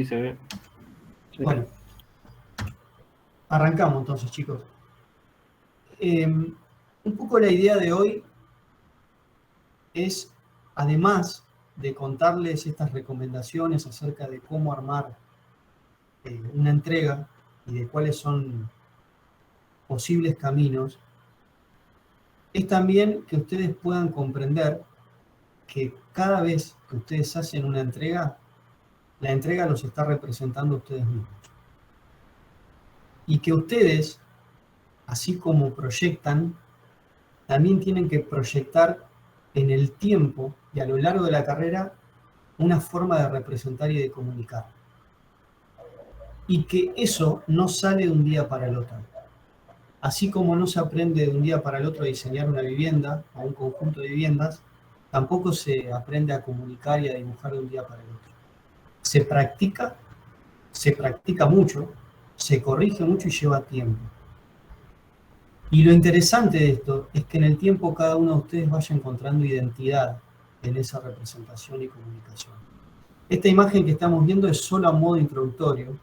Sí, se ve. Sí. Bueno, arrancamos entonces, chicos. Un poco la idea de hoy es, además de contarles estas recomendaciones acerca de cómo armar una entrega y de cuáles son posibles caminos, es también que ustedes puedan comprender que cada vez que ustedes hacen una entrega, la entrega los está representando a ustedes mismos. Y que ustedes, así como proyectan, también tienen que proyectar en el tiempo y a lo largo de la carrera una forma de representar y de comunicar. Y que eso no sale de un día para el otro. Así como no se aprende de un día para el otro a diseñar una vivienda o un conjunto de viviendas, tampoco se aprende a comunicar y a dibujar de un día para el otro. Se practica mucho, se corrige mucho y lleva tiempo. Y lo interesante de esto es que en el tiempo cada uno de ustedes vaya encontrando identidad en esa representación y comunicación. Esta imagen que estamos viendo es solo a modo introductorio.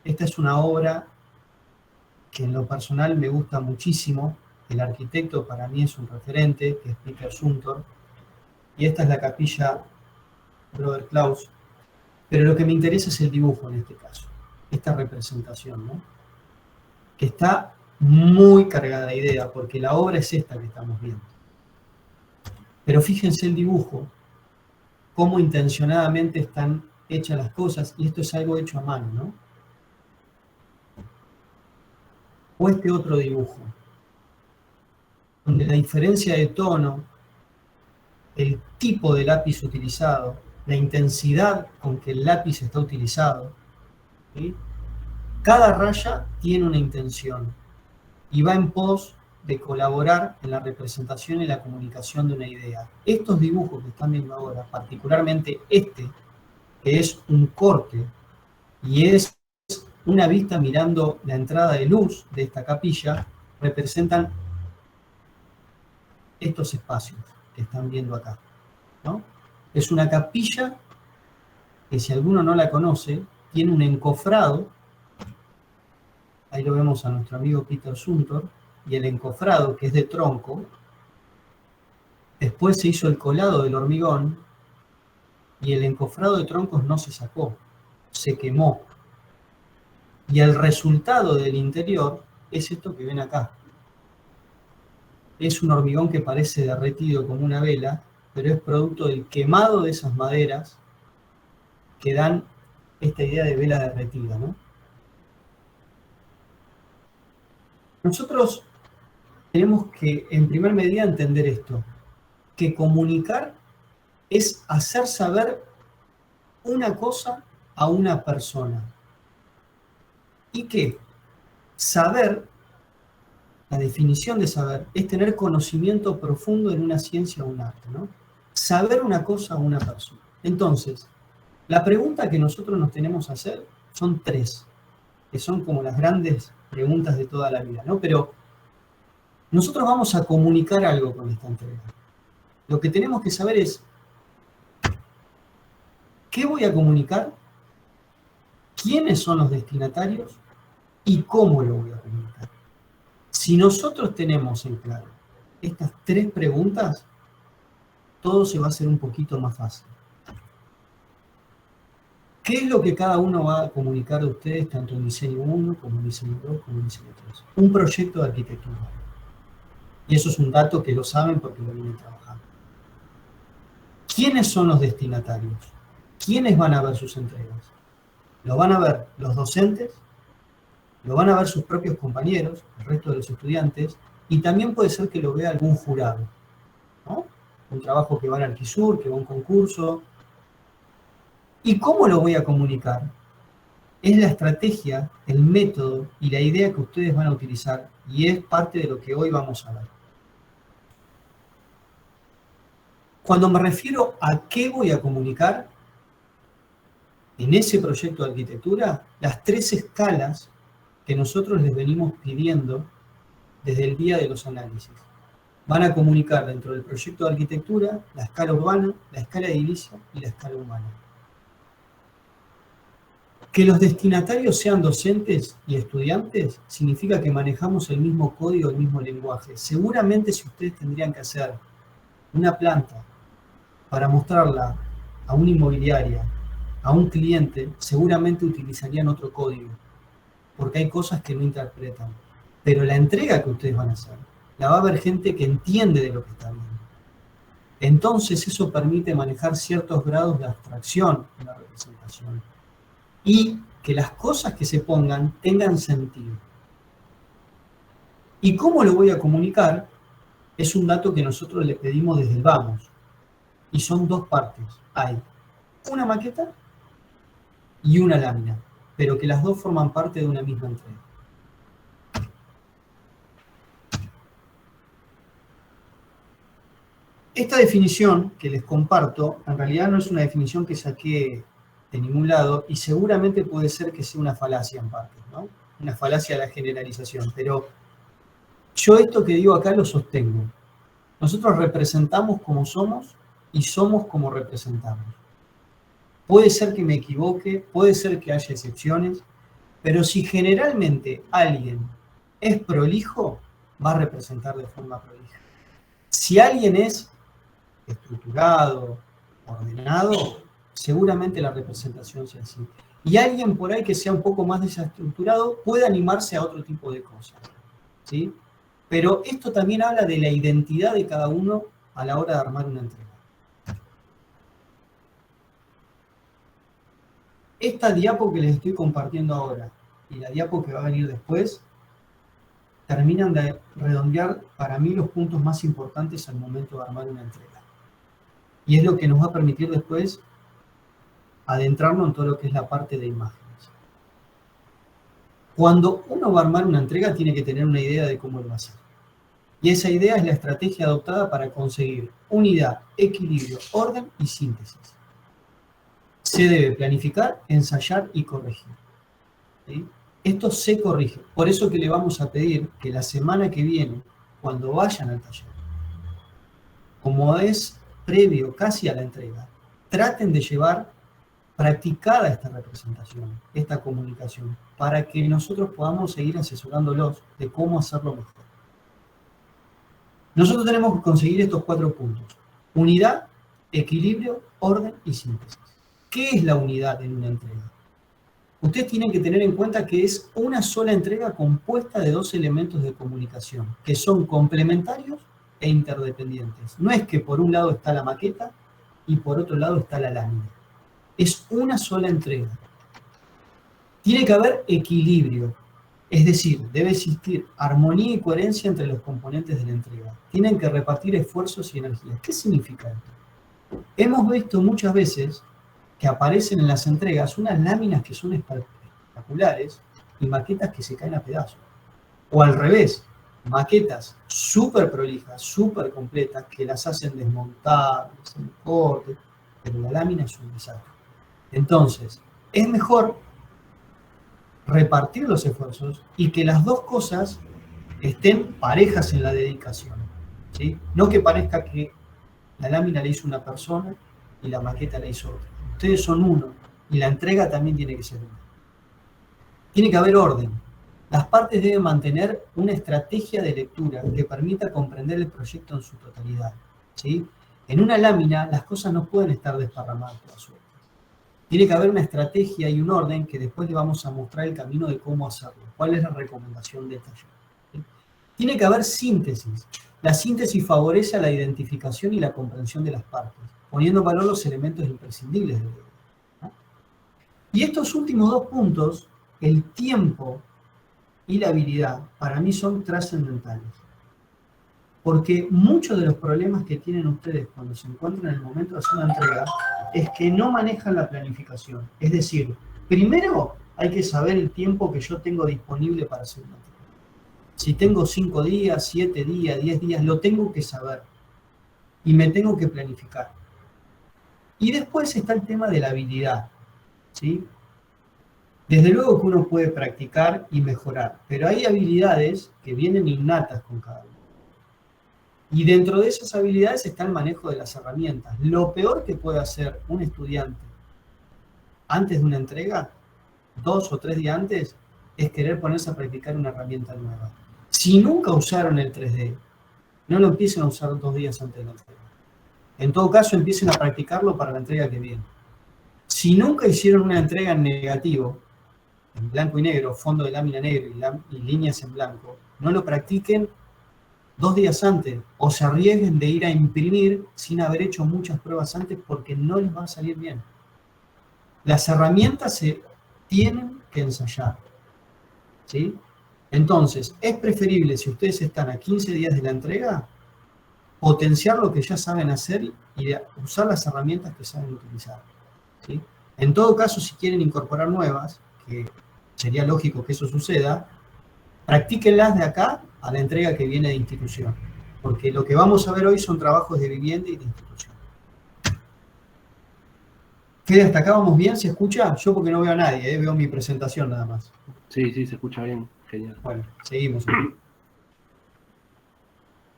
Esta es una obra que en lo personal me gusta muchísimo. El arquitecto para mí es un referente, que es Peter Zumthor. Y esta es la capilla Brother Klaus. Pero lo que me interesa es el dibujo en este caso, esta representación, ¿no? Que está muy cargada de idea, porque la obra es esta que estamos viendo. Pero fíjense el dibujo, cómo intencionadamente están hechas las cosas, y esto es algo hecho a mano, ¿no? O este otro dibujo, donde la diferencia de tono, el tipo de lápiz utilizado, la intensidad con que el lápiz está utilizado, ¿sí? Cada raya tiene una intención y va en pos de colaborar en la representación y la comunicación de una idea. Estos dibujos que están viendo ahora, particularmente este, que es un corte y es una vista mirando la entrada de luz de esta capilla, representan estos espacios que están viendo acá, ¿no? Es una capilla que, si alguno no la conoce, tiene un encofrado. Ahí lo vemos a nuestro amigo Peter Zumthor, y el encofrado, que es de tronco. Después se hizo el colado del hormigón y el encofrado de troncos no se sacó, se quemó. Y el resultado del interior es esto que ven acá. Es un hormigón que parece derretido como una vela, pero es producto del quemado de esas maderas que dan esta idea de vela derretida, ¿no? Nosotros tenemos que, en primer medida, entender esto, que comunicar es hacer saber una cosa a una persona. Y que saber, la definición de saber, es tener conocimiento profundo en una ciencia o un arte, ¿no? Saber una cosa a una persona. Entonces, la pregunta que nosotros nos tenemos que hacer son tres, que son como las grandes preguntas de toda la vida, ¿no? Pero nosotros vamos a comunicar algo con esta entrega. Lo que tenemos que saber es, ¿qué voy a comunicar? ¿Quiénes son los destinatarios? ¿Y cómo lo voy a comunicar? Si nosotros tenemos en claro estas tres preguntas, todo se va a hacer un poquito más fácil. ¿Qué es lo que cada uno va a comunicar a ustedes, tanto en diseño 1, como en diseño 2, como en diseño 3? Un proyecto de arquitectura. Y eso es un dato que lo saben porque lo vienen trabajando. ¿Quiénes son los destinatarios? ¿Quiénes van a ver sus entregas? Lo van a ver los docentes, lo van a ver sus propios compañeros, el resto de los estudiantes, y también puede ser que lo vea algún jurado, ¿no? Un trabajo que va al Arquisur, que va a un concurso. ¿Y cómo lo voy a comunicar? Es la estrategia, el método y la idea que ustedes van a utilizar, y es parte de lo que hoy vamos a ver. Cuando me refiero a qué voy a comunicar, en ese proyecto de arquitectura, las tres escalas que nosotros les venimos pidiendo desde el día de los análisis. Van a comunicar dentro del proyecto de arquitectura la escala urbana, la escala edilicia y la escala humana. Que los destinatarios sean docentes y estudiantes significa que manejamos el mismo código, el mismo lenguaje. Seguramente si ustedes tendrían que hacer una planta para mostrarla a una inmobiliaria, a un cliente, seguramente utilizarían otro código, porque hay cosas que no interpretan. Pero la entrega que ustedes van a hacer, la va a ver gente que entiende de lo que está viendo. Entonces eso permite manejar ciertos grados de abstracción en la representación y que las cosas que se pongan tengan sentido. ¿Y cómo lo voy a comunicar? Es un dato que nosotros le pedimos desde el vamos. Y son dos partes. Hay una maqueta y una lámina, pero que las dos forman parte de una misma entrega. Esta definición que les comparto, en realidad no es una definición que saqué de ningún lado y seguramente puede ser que sea una falacia en parte, ¿no? Una falacia de la generalización, pero yo esto que digo acá lo sostengo. Nosotros representamos como somos y somos como representamos. Puede ser que me equivoque, puede ser que haya excepciones, pero si generalmente alguien es prolijo, va a representar de forma prolija. Si alguien es estructurado, ordenado, seguramente la representación sea así. Y alguien por ahí que sea un poco más desestructurado puede animarse a otro tipo de cosas, ¿sí? Pero esto también habla de la identidad de cada uno a la hora de armar una entrega. Esta diapo que les estoy compartiendo ahora y la diapo que va a venir después terminan de redondear para mí los puntos más importantes al momento de armar una entrega. Y es lo que nos va a permitir después adentrarnos en todo lo que es la parte de imágenes. Cuando uno va a armar una entrega tiene que tener una idea de cómo lo va a hacer. Y esa idea es la estrategia adoptada para conseguir unidad, equilibrio, orden y síntesis. Se debe planificar, ensayar y corregir. ¿Sí? Esto se corrige. Por eso que le vamos a pedir que la semana que viene, cuando vayan al taller, como es previo casi a la entrega, traten de llevar practicada esta representación, esta comunicación, para que nosotros podamos seguir asesorándolos de cómo hacerlo mejor. Nosotros tenemos que conseguir estos 4 puntos: unidad, equilibrio, orden y síntesis. ¿Qué es la unidad en una entrega? Ustedes tienen que tener en cuenta que es una sola entrega compuesta de 2 elementos de comunicación, que son complementarios e interdependientes. No es que por un lado está la maqueta y por otro lado está la lámina. Es una sola entrega. Tiene que haber equilibrio, es decir, debe existir armonía y coherencia entre los componentes de la entrega. Tienen que repartir esfuerzos y energías. ¿Qué significa esto? Hemos visto muchas veces que aparecen en las entregas unas láminas que son espectaculares y maquetas que se caen a pedazos. O al revés, maquetas súper prolijas, súper completas, que las hacen desmontar, hacen corte, pero la lámina es un desastre. Entonces, es mejor repartir los esfuerzos y que las dos cosas estén parejas en la dedicación, ¿sí? No que parezca que la lámina la hizo una persona y la maqueta la hizo otra. Ustedes son uno y la entrega también tiene que ser una. Tiene que haber orden. Las partes deben mantener una estrategia de lectura que permita comprender el proyecto en su totalidad, ¿sí? En una lámina las cosas no pueden estar desparramadas por suerte. Tiene que haber una estrategia y un orden que después le vamos a mostrar el camino de cómo hacerlo. ¿Cuál es la recomendación de taller? ¿Sí? Tiene que haber síntesis. La síntesis favorece a la identificación y la comprensión de las partes, poniendo en valor los elementos imprescindibles del libro, ¿no? Y estos últimos 2 puntos, el tiempo y la habilidad, para mí son trascendentales. Porque muchos de los problemas que tienen ustedes cuando se encuentran en el momento de hacer una entrega es que no manejan la planificación. Es decir, primero hay que saber el tiempo que yo tengo disponible para hacer una entrega. Si tengo 5 días, 7 días, 10 días, lo tengo que saber. Y me tengo que planificar. Y después está el tema de la habilidad, ¿sí? Desde luego que uno puede practicar y mejorar, pero hay habilidades que vienen innatas con cada uno. Y dentro de esas habilidades está el manejo de las herramientas. Lo peor que puede hacer un estudiante antes de una entrega 2 o 3 días antes, es querer ponerse a practicar una herramienta nueva. Si nunca usaron el 3D, no lo empiecen a usar 2 días antes de la entrega. En todo caso, empiecen a practicarlo para la entrega que viene. Si nunca hicieron una entrega en negativo, en blanco y negro, fondo de lámina negro y líneas en blanco, no lo practiquen 2 días antes o se arriesguen de ir a imprimir sin haber hecho muchas pruebas antes porque no les va a salir bien. Las herramientas se tienen que ensayar, ¿sí? Entonces, es preferible, si ustedes están a 15 días de la entrega, potenciar lo que ya saben hacer y usar las herramientas que saben utilizar, ¿sí? En todo caso, si quieren incorporar nuevas, que sería lógico que eso suceda, practíquenlas de acá a la entrega que viene de institución, porque lo que vamos a ver hoy son trabajos de vivienda y de institución. Fede, ¿hasta acá vamos bien? ¿Se escucha? Yo porque no veo a nadie, veo mi presentación nada más. Sí, se escucha bien, genial. Bueno, seguimos.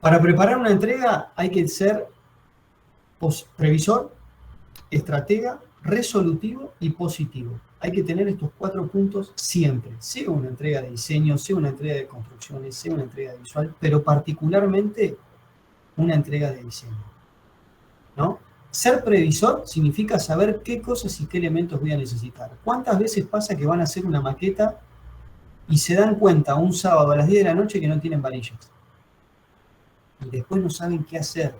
Para preparar una entrega hay que ser previsor, estratega, resolutivo y positivo. Hay que tener estos 4 puntos siempre, sea una entrega de diseño, sea una entrega de construcciones, sea una entrega visual, pero particularmente una entrega de diseño, ¿no? Ser previsor significa saber qué cosas y qué elementos voy a necesitar. ¿Cuántas veces pasa que van a hacer una maqueta y se dan cuenta un sábado a las 10 de la noche que no tienen varillas? Y después no saben qué hacer.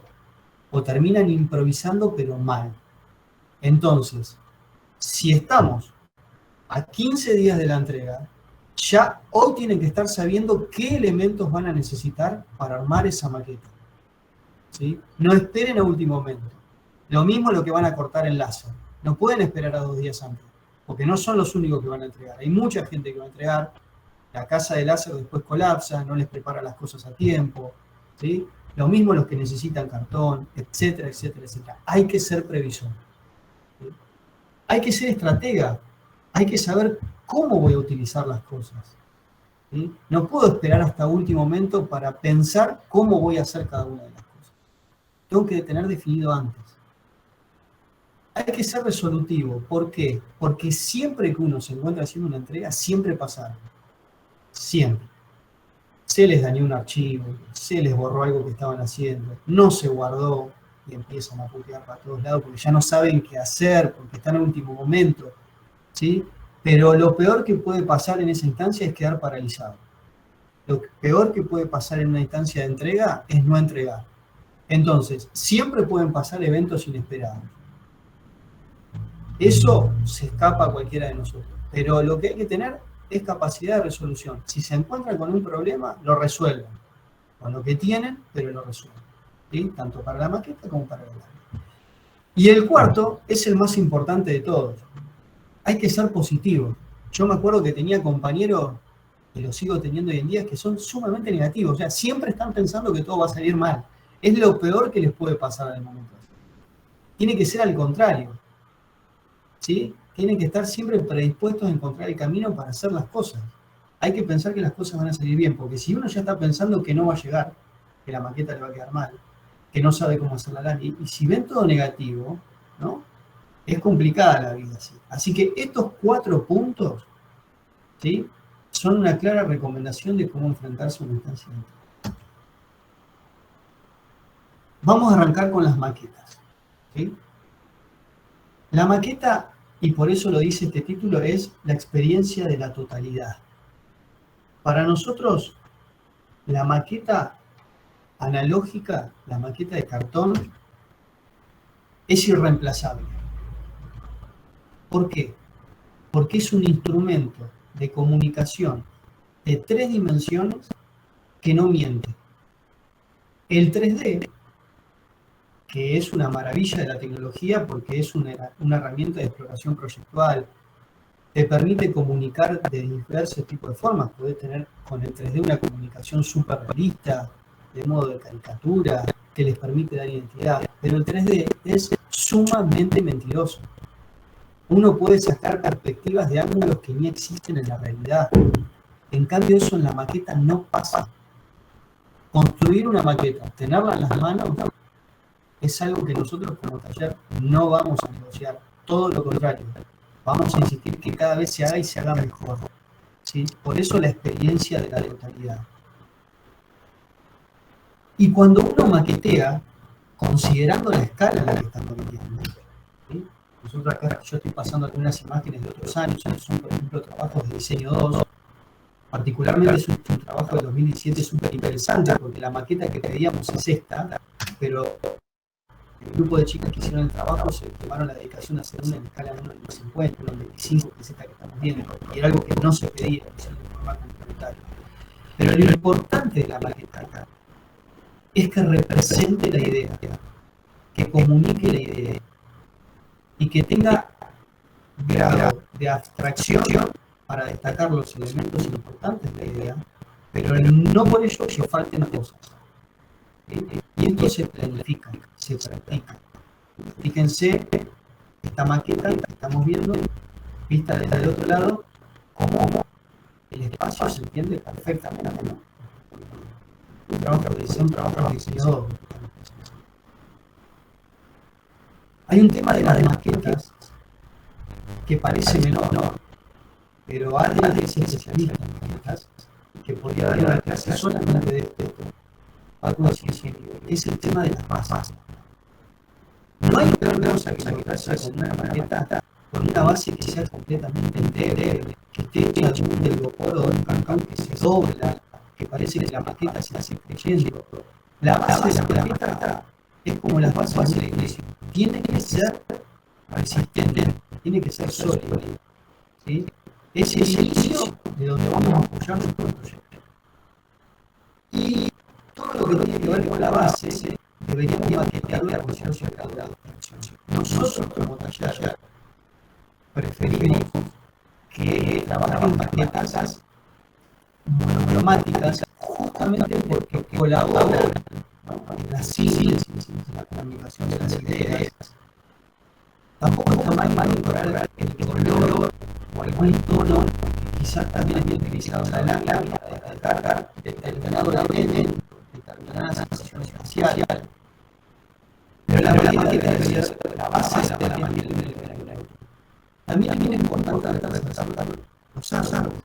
O terminan improvisando, pero mal. Entonces, si estamos a 15 días de la entrega, ya hoy tienen que estar sabiendo qué elementos van a necesitar para armar esa maqueta, ¿sí? No esperen a último momento. Lo mismo lo que van a cortar en láser. No pueden esperar a 2 días antes, porque no son los únicos que van a entregar. Hay mucha gente que va a entregar. La casa de láser después colapsa, no les prepara las cosas a tiempo, ¿sí? Lo mismo los que necesitan cartón, etcétera, etcétera, etcétera. Hay que ser previsor, ¿sí? Hay que ser estratega. Hay que saber cómo voy a utilizar las cosas, ¿sí? No puedo esperar hasta último momento para pensar cómo voy a hacer cada una de las cosas. Tengo que tener definido antes. Hay que ser resolutivo. ¿Por qué? Porque siempre que uno se encuentra haciendo una entrega, siempre pasa algo. Siempre. Se les dañó un archivo, se les borró algo que estaban haciendo, no se guardó y empiezan a putear para todos lados porque ya no saben qué hacer, porque están en último momento, ¿sí? Pero lo peor que puede pasar en esa instancia es quedar paralizado. Lo peor que puede pasar en una instancia de entrega es no entregar. Entonces, siempre pueden pasar eventos inesperados. Eso se escapa a cualquiera de nosotros. Pero lo que hay que tener es capacidad de resolución. Si se encuentran con un problema, lo resuelven. Con lo que tienen, pero lo resuelven, ¿sí? Tanto para la maqueta como para el largo. Y el cuarto es el más importante de todos. Hay que ser positivo. Yo me acuerdo que tenía compañeros, y los sigo teniendo hoy en día, que son sumamente negativos. O sea, siempre están pensando que todo va a salir mal. Es lo peor que les puede pasar en el momento. Tiene que ser al contrario, ¿sí? Tienen que estar siempre predispuestos a encontrar el camino para hacer las cosas. Hay que pensar que las cosas van a salir bien, porque si uno ya está pensando que no va a llegar, que la maqueta le va a quedar mal, que no sabe cómo hacer la lana, y si ven todo negativo, ¿no? Es complicada la vida así. Así que estos 4 puntos, ¿sí? Son una clara recomendación de cómo enfrentarse a una instancia de entrega. Vamos a arrancar con las maquetas, ¿sí? La maqueta, y por eso lo dice este título, es la experiencia de la totalidad. Para nosotros, la maqueta analógica, la maqueta de cartón, es irreemplazable. ¿Por qué? Porque es un instrumento de comunicación de 3 dimensiones que no miente. El 3D, que es una maravilla de la tecnología porque es una herramienta de exploración proyectual, te permite comunicar de diversos tipos de formas. Podés tener con el 3D una comunicación súper realista, de modo de caricatura, que les permite dar identidad. Pero el 3D es sumamente mentiroso. Uno puede sacar perspectivas de ángulos que ni existen en la realidad. En cambio, eso en la maqueta no pasa. Construir una maqueta, tenerla en las manos, es algo que nosotros como taller no vamos a negociar. Todo lo contrario. Vamos a insistir que cada vez se haga y se haga mejor, ¿sí? Por eso la experiencia de la totalidad. Y cuando uno maquetea, considerando la escala en la que estamos maqueteando, ¿sí? Nosotros acá, yo estoy pasando algunas imágenes de otros años, son por ejemplo trabajos de diseño 2, particularmente es un trabajo de 2017 súper interesante, porque la maqueta que pedíamos es esta, pero el grupo de chicas que hicieron el trabajo se tomaron la dedicación de hacer una en escala 1:50, 1:25, que es esta que estamos viendo, y era algo que no se pedía, que se de forma complementaria. Pero lo importante de la maqueta acá es que represente la idea, que comunique la idea, y que tenga grado de abstracción para destacar los elementos importantes de la idea, pero no por ello que falten cosas. Y esto se planifica, se practica. Fíjense esta maqueta que estamos viendo, vista desde el otro lado, cómo el espacio se entiende perfectamente, ¿no? Un trabajo de diseñador. Hay un tema de las maquetas que parece menor, pero alguien que es especialista en maquetas, que podría dar una clase solamente de esto, es el tema de las bases. No hay peor cosa que maquetarse con una maqueta con una base que sea completamente endeble, que esté hecha de un telgopor o de un cancán que se dobla, que parece que la maqueta se hace creyendo. La base de la maqueta es como las bases de la iglesia. Tiene que ser resistente, tiene que ser sólido, ¿sí? Es el inicio de donde vamos a apoyar nuestro proyecto. Y todo lo que tiene que ver con la base deberíamos maquetearla con cierto grado de abstracción. Nosotros como taller preferimos que trabajen maquetas monocromáticas justamente porque colaboran en la síntesis, en la comunicación de las ideas. Tampoco está mal incorporar el color o algún tono que quizás también es utilizado en la lámina para destacar determinado elemento, determinada sensación espacial. Pero la maqueta debe ser la base de la maqueta. También es importante resaltar los árboles,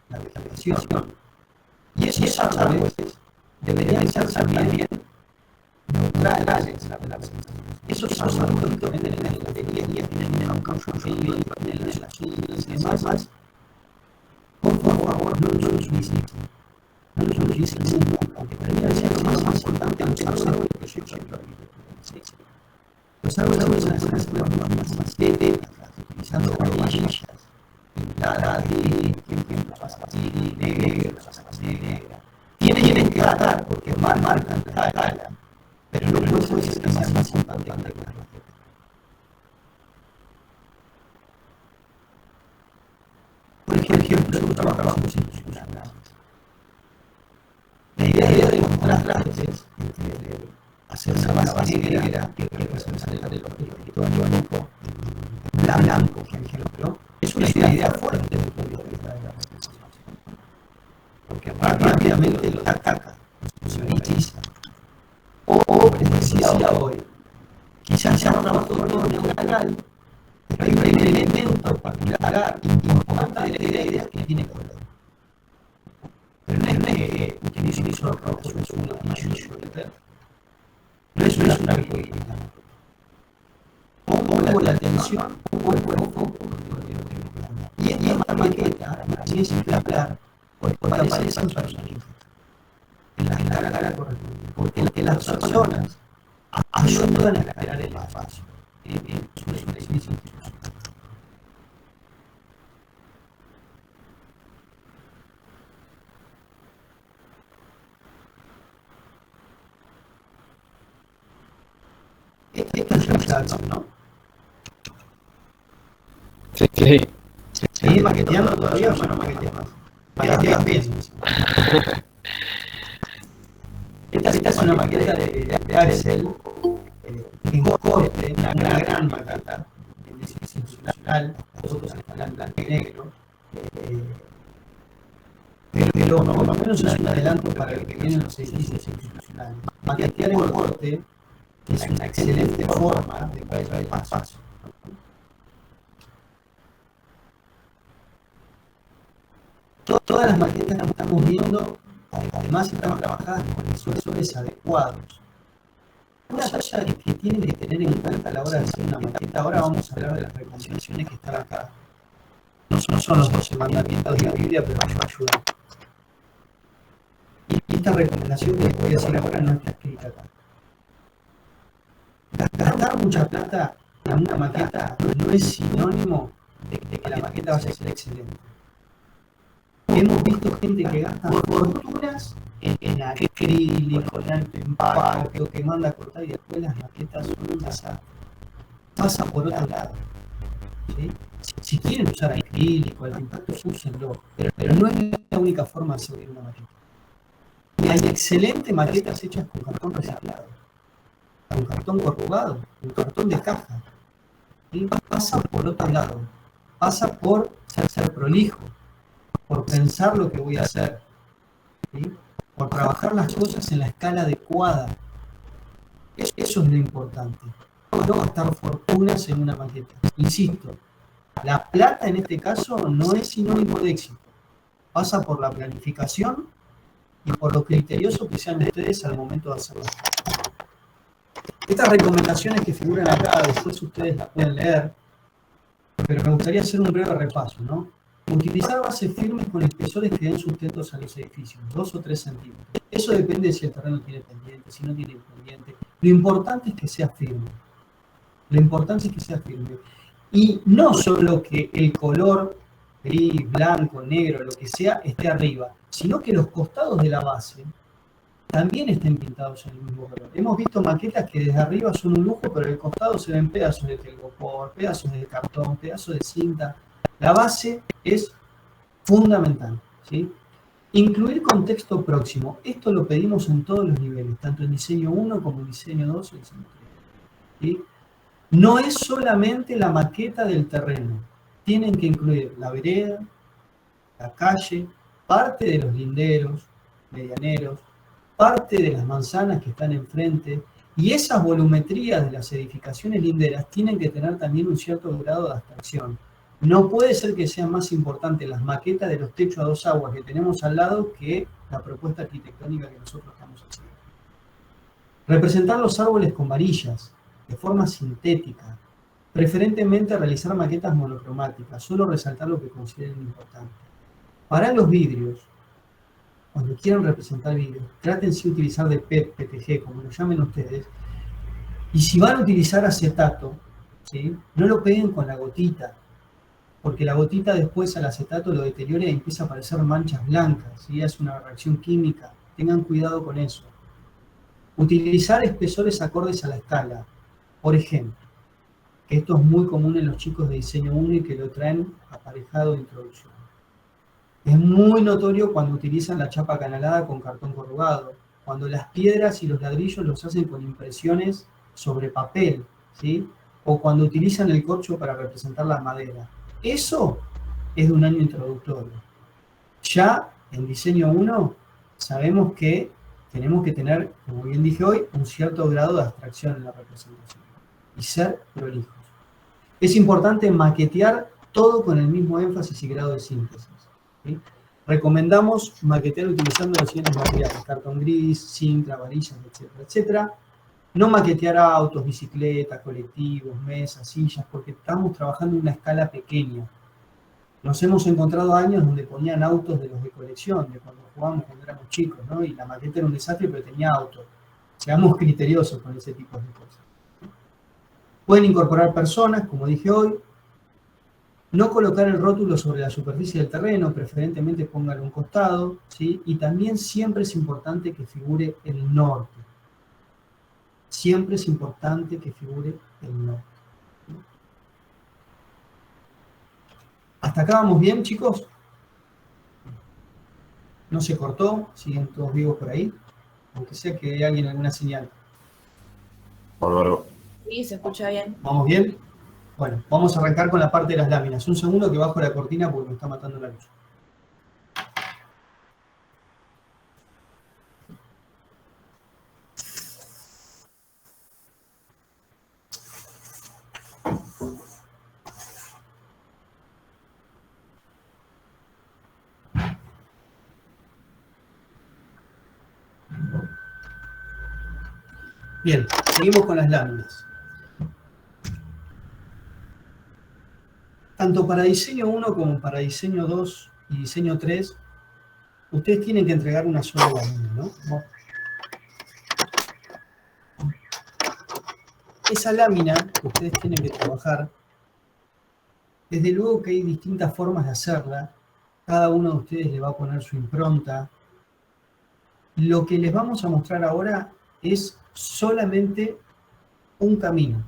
la vegetación. Y esos árboles deberían ser también neutrales. Esos árboles que ven en la ingeniería tienen un conjunto de las azules y demás. Por favor, no los utilicen. No los utilicen nunca, aunque termina siendo más importante que los árboles que yo quiero. Los árboles son las formas más tétricas, utilizando colillas, pintadas de pastillas negras. Tienen que tratar porque marcan la escala, pero no puede ser que sea más importante que la maqueta. Por ejemplo, yo trabajo institucional. La idea de contrastes entre hacer una base negra que representa el arquitectónico blanco, por ejemplo, es una idea fuerte del punto de vista de la representación. Porque rápidamente lo ataca, institucionaliza. O, les decía hoy, quizás sea un trabajo neutral, pero hay un elemento particular, importante de la idea que tiene que ver. Pero no es que utilizo un rojo, es un amarillo, no es una arcoíris. Pongo la atención, pongo el foco, y esta maqueta, así es ejemplar, porque aparece en personajes, en la cara correspondiente, porque las personas ayudan a crear el espacio. Es una experiencia institucional. Esto es un salto, ¿no? Sí. ¿Seguís maqueteando todavía o ya no maqueteas más? Maqueteas bien. Esta es una maqueta de Axel, en corte, una gran maqueta, es institucional, nosotros están en blanco y negro, pero por lo menos es un adelanto para lo que vienen los edificios institucionales. Maquetear en corte es una excelente forma de poder el paso. Todas las maquetas que estamos viendo, además están trabajadas con inversores adecuados. Una cosa que tienen que tener en cuenta a la hora de hacer una maqueta, ahora vamos a hablar de las recomendaciones que están acá. No son los 12 mandamientos de la Biblia, pero ellos ayudan. Y esta recomendación que les voy a decir ahora no está escrita acá. Gastar mucha plata en una maqueta no es sinónimo de que la maqueta vaya a ser excelente. Hemos visto gente que gasta fortunas en acrílico, en alto impacto, que manda a cortar y después las maquetas son un desastre. Pasa por otro lado. ¿Sí? Si quieren usar acrílico, alto impacto, úsenlo. Pero no es la única forma de subir una maqueta. Y hay excelentes maquetas hechas con cartón reciclado, con cartón corrugado, con cartón de caja. ¿Sí? Pasa por otro lado. Pasa por ser prolijo, por pensar lo que voy a hacer, ¿sí? Por trabajar las cosas en la escala adecuada. Eso es lo importante. No gastar fortunas en una maqueta. Insisto, la plata en este caso no es sinónimo de éxito. Pasa por la planificación y por lo criterioso que sean ustedes al momento de hacerlo. Estas recomendaciones que figuran acá, después ustedes las pueden leer, pero me gustaría hacer un breve repaso, ¿no? Utilizar bases firmes con espesores que den sustentos a los edificios, 2 o 3 centímetros. Eso depende de si el terreno tiene pendiente, si no tiene pendiente. Lo importante es que sea firme. Lo importante es que sea firme. Y no solo que el color gris, blanco, negro, lo que sea, esté arriba, sino que los costados de la base también estén pintados en el mismo color. Hemos visto maquetas que desde arriba son un lujo, pero del costado se ven pedazos de telgopor, pedazos de cartón, pedazos de cinta. La base es fundamental, ¿sí? Incluir contexto próximo. Esto lo pedimos en todos los niveles, tanto en diseño 1 como en diseño 2 y diseño 3. ¿Sí? No es solamente la maqueta del terreno. Tienen que incluir la vereda, la calle, parte de los linderos, medianeros, parte de las manzanas que están enfrente, y esas volumetrías de las edificaciones linderas tienen que tener también un cierto grado de abstracción. No puede ser que sean más importantes las maquetas de los techos a 2 aguas que tenemos al lado que la propuesta arquitectónica que nosotros estamos haciendo. Representar los árboles con varillas, de forma sintética. Preferentemente realizar maquetas monocromáticas, solo resaltar lo que consideren importante. Para los vidrios, cuando quieran representar vidrios, trátense de utilizar de PET, PTG, como lo llamen ustedes, y si van a utilizar acetato, ¿sí? No lo peguen con la gotita, porque la gotita después al acetato lo deteriora y empieza a aparecer manchas blancas, ¿sí? Es una reacción química, tengan cuidado con eso. Utilizar espesores acordes a la escala, por ejemplo, que esto es muy común en los chicos de diseño 1 y que lo traen aparejado de introducción. Es muy notorio cuando utilizan la chapa canalada con cartón corrugado, cuando las piedras y los ladrillos los hacen con impresiones sobre papel, ¿sí? O cuando utilizan el corcho para representar la madera. Eso es de un año introductorio. Ya en diseño 1 sabemos que tenemos que tener, como bien dije hoy, un cierto grado de abstracción en la representación y ser prolijos. Es importante maquetear todo con el mismo énfasis y grado de síntesis, ¿sí? Recomendamos maquetear utilizando los siguientes materiales: cartón gris, cinta, varillas, etcétera, etcétera. No maquetear autos, bicicletas, colectivos, mesas, sillas, porque estamos trabajando en una escala pequeña. Nos hemos encontrado años donde ponían autos de los de colección, de cuando jugábamos cuando éramos chicos, ¿no? Y la maqueta era un desastre, pero tenía autos. Seamos criteriosos con ese tipo de cosas. Pueden incorporar personas, como dije hoy. No colocar el rótulo sobre la superficie del terreno, preferentemente póngalo a un costado, ¿sí? Y también siempre es importante que figure el norte. Siempre es importante que figure el norte. ¿Hasta acá vamos bien, chicos? ¿No se cortó? ¿Siguen todos vivos por ahí? Aunque sea que hay alguien alguna señal. Bárbaro. Sí, se escucha bien. ¿Vamos bien? Bueno, vamos a arrancar con la parte de las láminas. Un segundo que bajo la cortina porque me está matando la luz. Bien, seguimos con las láminas. Tanto para diseño 1 como para diseño 2 y diseño 3, ustedes tienen que entregar una sola lámina, ¿no? Esa lámina que ustedes tienen que trabajar, desde luego que hay distintas formas de hacerla, cada uno de ustedes le va a poner su impronta. Lo que les vamos a mostrar ahora es solamente un camino,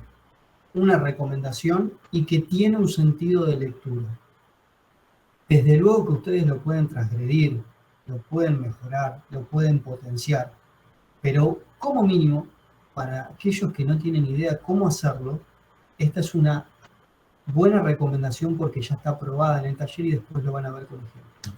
una recomendación y que tiene un sentido de lectura. Desde luego que ustedes lo pueden transgredir, lo pueden mejorar, lo pueden potenciar, pero como mínimo, para aquellos que no tienen idea cómo hacerlo, esta es una buena recomendación porque ya está aprobada en el taller y después lo van a ver con ejemplos.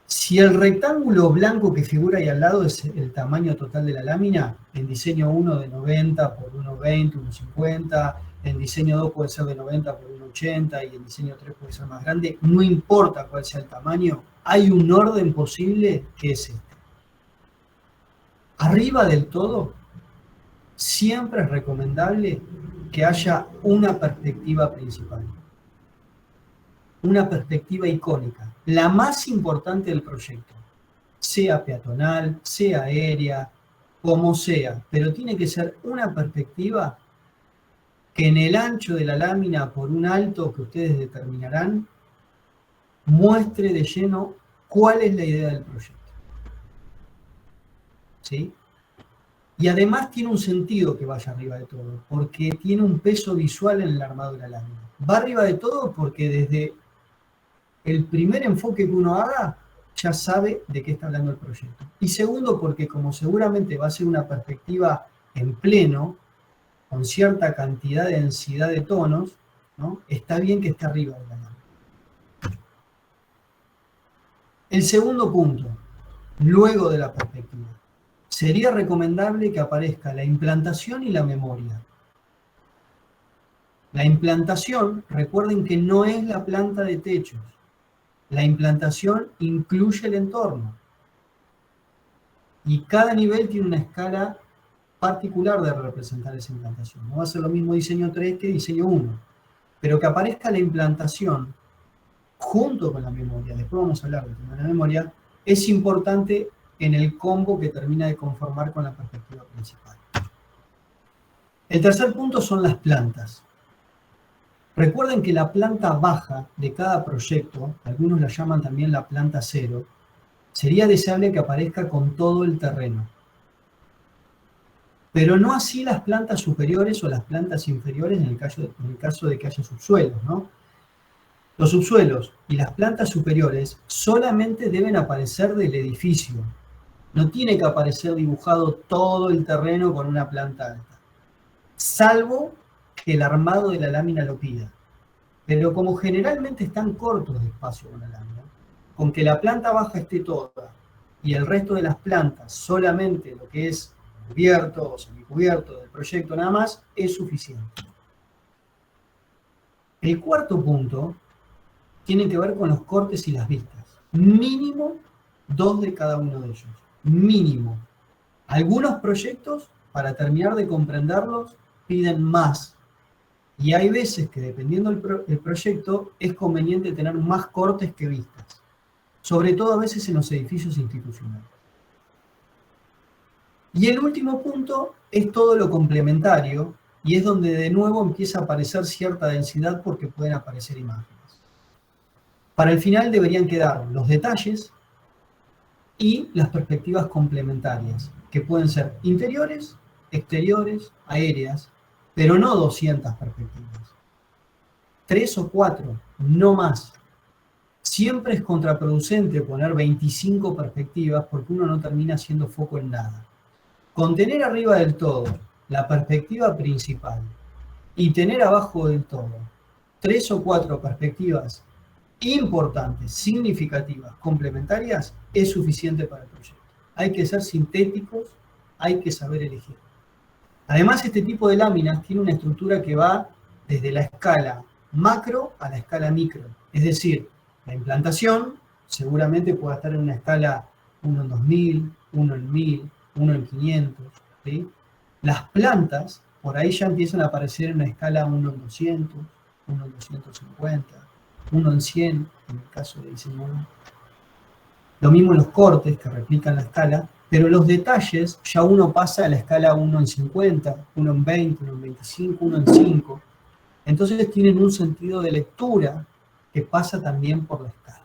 Si el rectángulo blanco que figura ahí al lado es el tamaño total de la lámina, en diseño 1 de 90 por 1,20, 1,50, en diseño 2 puede ser de 90 por 1,80 y en diseño 3 puede ser más grande, no importa cuál sea el tamaño, hay un orden posible que es este. Arriba del todo, siempre es recomendable que haya una perspectiva principal. Una perspectiva icónica, la más importante del proyecto, sea peatonal, sea aérea, como sea, pero tiene que ser una perspectiva que en el ancho de la lámina, por un alto que ustedes determinarán, muestre de lleno cuál es la idea del proyecto. ¿Sí? Y además tiene un sentido que vaya arriba de todo, porque tiene un peso visual en el armado de la lámina. Va arriba de todo porque desde el primer enfoque que uno haga, ya sabe de qué está hablando el proyecto. Y segundo, porque como seguramente va a ser una perspectiva en pleno, con cierta cantidad de densidad de tonos, ¿no? Está bien que esté arriba de la lámina. El segundo punto, luego de la perspectiva, sería recomendable que aparezca la implantación y la memoria. La implantación, recuerden que no es la planta de techos. La implantación incluye el entorno. Y cada nivel tiene una escala particular de representar esa implantación. No va a ser lo mismo diseño 3 que diseño 1. Pero que aparezca la implantación junto con la memoria, después vamos a hablar de la memoria, es importante en el combo que termina de conformar con la perspectiva principal. El tercer punto son las plantas. Recuerden que la planta baja de cada proyecto, algunos la llaman también la planta cero, sería deseable que aparezca con todo el terreno. Pero no así las plantas superiores o las plantas inferiores en el caso de que haya subsuelos, ¿no? Los subsuelos y las plantas superiores solamente deben aparecer del edificio. No tiene que aparecer dibujado todo el terreno con una planta alta, salvo que el armado de la lámina lo pida. Pero como generalmente están cortos de espacio con la lámina, con que la planta baja esté toda y el resto de las plantas solamente lo que es cubierto o semicubierto del proyecto nada más, es suficiente. El cuarto punto tiene que ver con los cortes y las vistas. Mínimo 2 de cada uno de ellos. Mínimo. Algunos proyectos, para terminar de comprenderlos, piden más. Y hay veces que, dependiendo del proyecto, es conveniente tener más cortes que vistas. Sobre todo a veces en los edificios institucionales. Y el último punto es todo lo complementario, y es donde de nuevo empieza a aparecer cierta densidad porque pueden aparecer imágenes. Para el final deberían quedar los detalles y las perspectivas complementarias, que pueden ser interiores, exteriores, aéreas, pero no 200 perspectivas. 3 o 4, no más. Siempre es contraproducente poner 25 perspectivas porque uno no termina haciendo foco en nada. Con tener arriba del todo la perspectiva principal y tener abajo del todo 3 o 4 perspectivas importantes, significativas, complementarias, es suficiente para el proyecto. Hay que ser sintéticos, hay que saber elegir. Además, este tipo de láminas tiene una estructura que va desde la escala macro a la escala micro. Es decir, la implantación seguramente pueda estar en una escala 1 en 2000, 1 en 1000, 1 en 500. ¿sí? Las plantas, por ahí ya empiezan a aparecer en una escala 1 en 200, 1 en 250, 1 en 100, en el caso de diseño 1. Lo mismo los cortes, que replican la escala, pero los detalles ya uno pasa a la escala 1 en 50, 1 en 20, 1 en 25, 1 en 5. Entonces tienen un sentido de lectura que pasa también por la escala.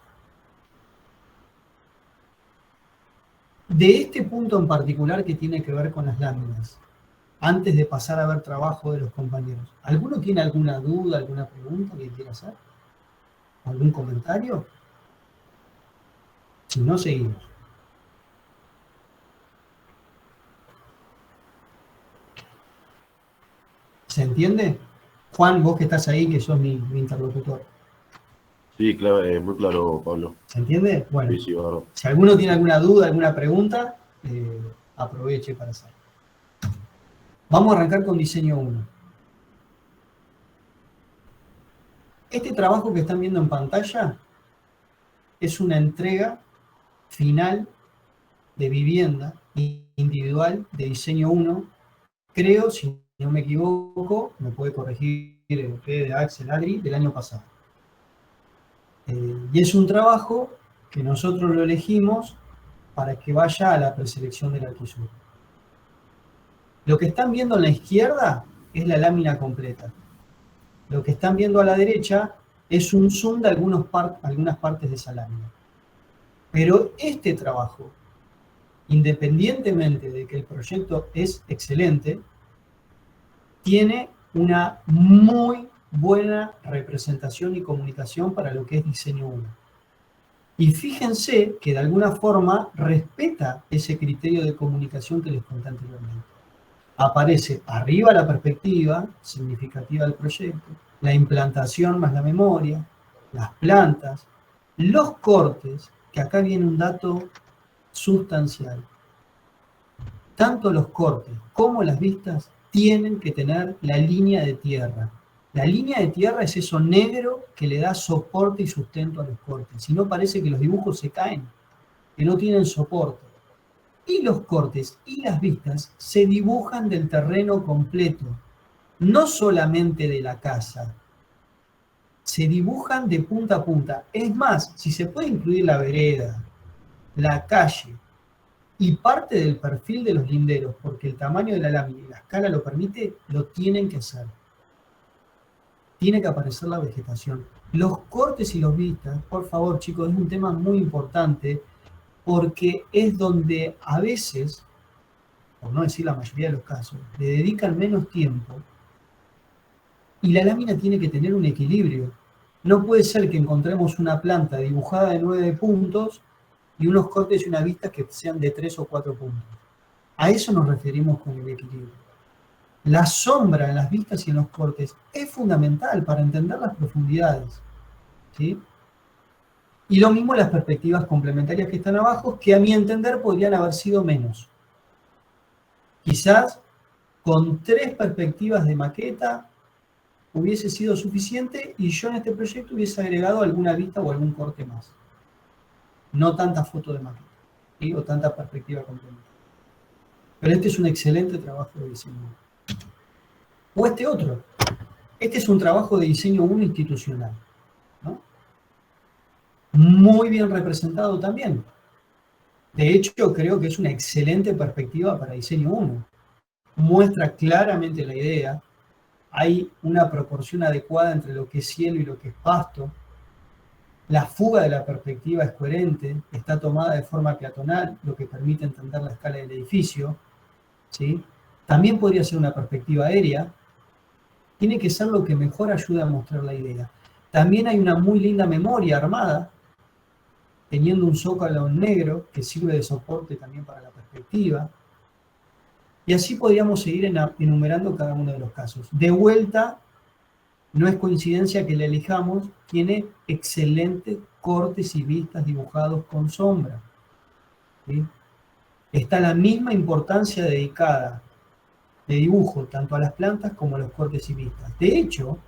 De este punto en particular que tiene que ver con las láminas, antes de pasar a ver trabajo de los compañeros, ¿alguno tiene alguna duda, alguna pregunta que quiera hacer? ¿Algún comentario? Si no, seguimos. ¿Se entiende? Juan, vos que estás ahí, que sos mi interlocutor. Sí, claro, muy claro, Pablo. ¿Se entiende? Bueno, Sí, sí, bárbaro. si alguno tiene alguna duda, alguna pregunta, aproveche para hacerlo. Vamos a arrancar con diseño 1. Este trabajo que están viendo en pantalla es una entrega final de vivienda individual de diseño 1. Creo, si no me equivoco, me puede corregir el de Axel Adri, del año pasado. Y es un trabajo que nosotros lo elegimos para que vaya a la preselección del Arquisur. Lo que están viendo a la izquierda es la lámina completa. Lo que están viendo a la derecha es un zoom de algunas partes de esa lámina. Pero este trabajo, independientemente de que el proyecto es excelente, tiene una muy buena representación y comunicación para lo que es diseño 1. Y fíjense que de alguna forma respeta ese criterio de comunicación que les conté anteriormente. Aparece arriba la perspectiva significativa del proyecto, la implantación más la memoria, las plantas, los cortes, que acá viene un dato sustancial. Tanto los cortes como las vistas tienen que tener la línea de tierra. La línea de tierra es eso negro que le da soporte y sustento a los cortes. Si no, parece que los dibujos se caen, que no tienen soporte. Y los cortes y las vistas se dibujan del terreno completo, no solamente de la casa. Se dibujan de punta a punta. Es más, si se puede incluir la vereda, la calle y parte del perfil de los linderos, porque el tamaño de la lámina y la escala lo permite, lo tienen que hacer. Tiene que aparecer la vegetación. Los cortes y los vistas, por favor, chicos, es un tema muy importante porque es donde a veces, por no decir la mayoría de los casos, le dedican menos tiempo y la lámina tiene que tener un equilibrio. No puede ser que encontremos una planta dibujada de 9 puntos y unos cortes y una vista que sean de 3 o 4 puntos. A eso nos referimos con el equilibrio. La sombra en las vistas y en los cortes es fundamental para entender las profundidades, ¿sí? Y lo mismo las perspectivas complementarias que están abajo, que a mi entender podrían haber sido menos. Quizás con 3 perspectivas de maqueta hubiese sido suficiente y yo en este proyecto hubiese agregado alguna vista o algún corte más. No tanta foto de maqueta, ¿sí? O tanta perspectiva complementaria. Pero este es un excelente trabajo de diseño. O este otro. Este es un trabajo de diseño 1 institucional, ¿no? Muy bien representado también. De hecho, creo que es una excelente perspectiva para diseño 1. Muestra claramente la idea. Hay una proporción adecuada entre lo que es cielo y lo que es pasto. La fuga de la perspectiva es coherente, está tomada de forma peatonal, lo que permite entender la escala del edificio, ¿sí? También podría ser una perspectiva aérea. Tiene que ser lo que mejor ayuda a mostrar la idea. También hay una muy linda memoria armada, teniendo un zócalo en negro que sirve de soporte también para la perspectiva. Y así podríamos seguir enumerando cada uno de los casos. De vuelta, no es coincidencia que le elijamos, tiene excelentes cortes y vistas dibujados con sombra, ¿sí? Está la misma importancia dedicada de dibujo tanto a las plantas como a los cortes y vistas. De hecho,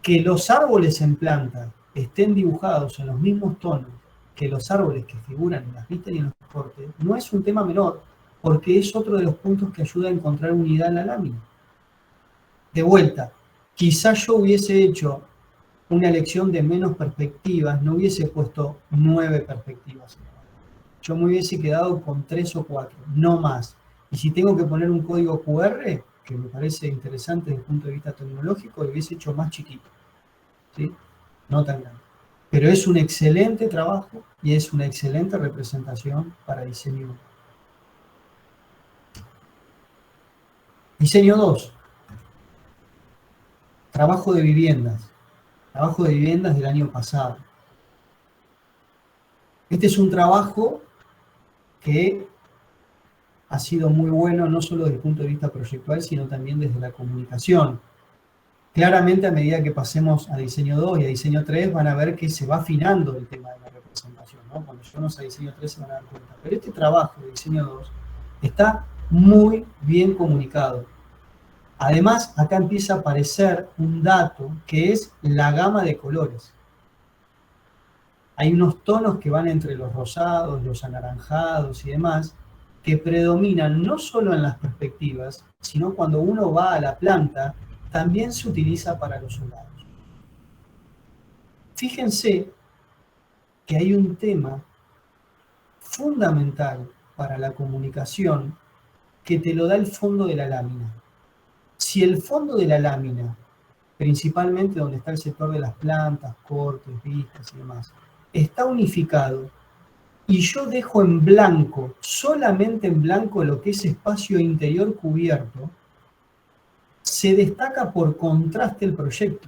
que los árboles en planta estén dibujados en los mismos tonos que los árboles que figuran en las vistas y en los cortes, no es un tema menor, porque es otro de los puntos que ayuda a encontrar unidad en la lámina. De vuelta, quizás yo hubiese hecho una elección de menos perspectivas, no hubiese puesto 9 perspectivas. Yo me hubiese quedado con 3 o 4, no más. Y si tengo que poner un código QR, que me parece interesante desde el punto de vista tecnológico, lo hubiese hecho más chiquito, ¿sí? No tan grande. Pero es un excelente trabajo y es una excelente representación para diseño 1. Diseño 2. Trabajo de viviendas. Trabajo de viviendas del año pasado. Este es un trabajo que ha sido muy bueno, no solo desde el punto de vista proyectual, sino también desde la comunicación. Claramente, a medida que pasemos a diseño 2 y a diseño 3, van a ver que se va afinando el tema de la representación, ¿no? Cuando lleguemos a diseño 3 se van a dar cuenta. Pero este trabajo de diseño 2 está muy bien comunicado. Además, acá empieza a aparecer un dato que es la gama de colores. Hay unos tonos que van entre los rosados, los anaranjados y demás, que predominan no solo en las perspectivas, sino cuando uno va a la planta, también se utiliza para los soldados. Fíjense que hay un tema fundamental para la comunicación que te lo da el fondo de la lámina. Si el fondo de la lámina, principalmente donde está el sector de las plantas, cortes, vistas y demás, está unificado y yo dejo en blanco, solamente en blanco lo que es espacio interior cubierto, se destaca por contraste el proyecto.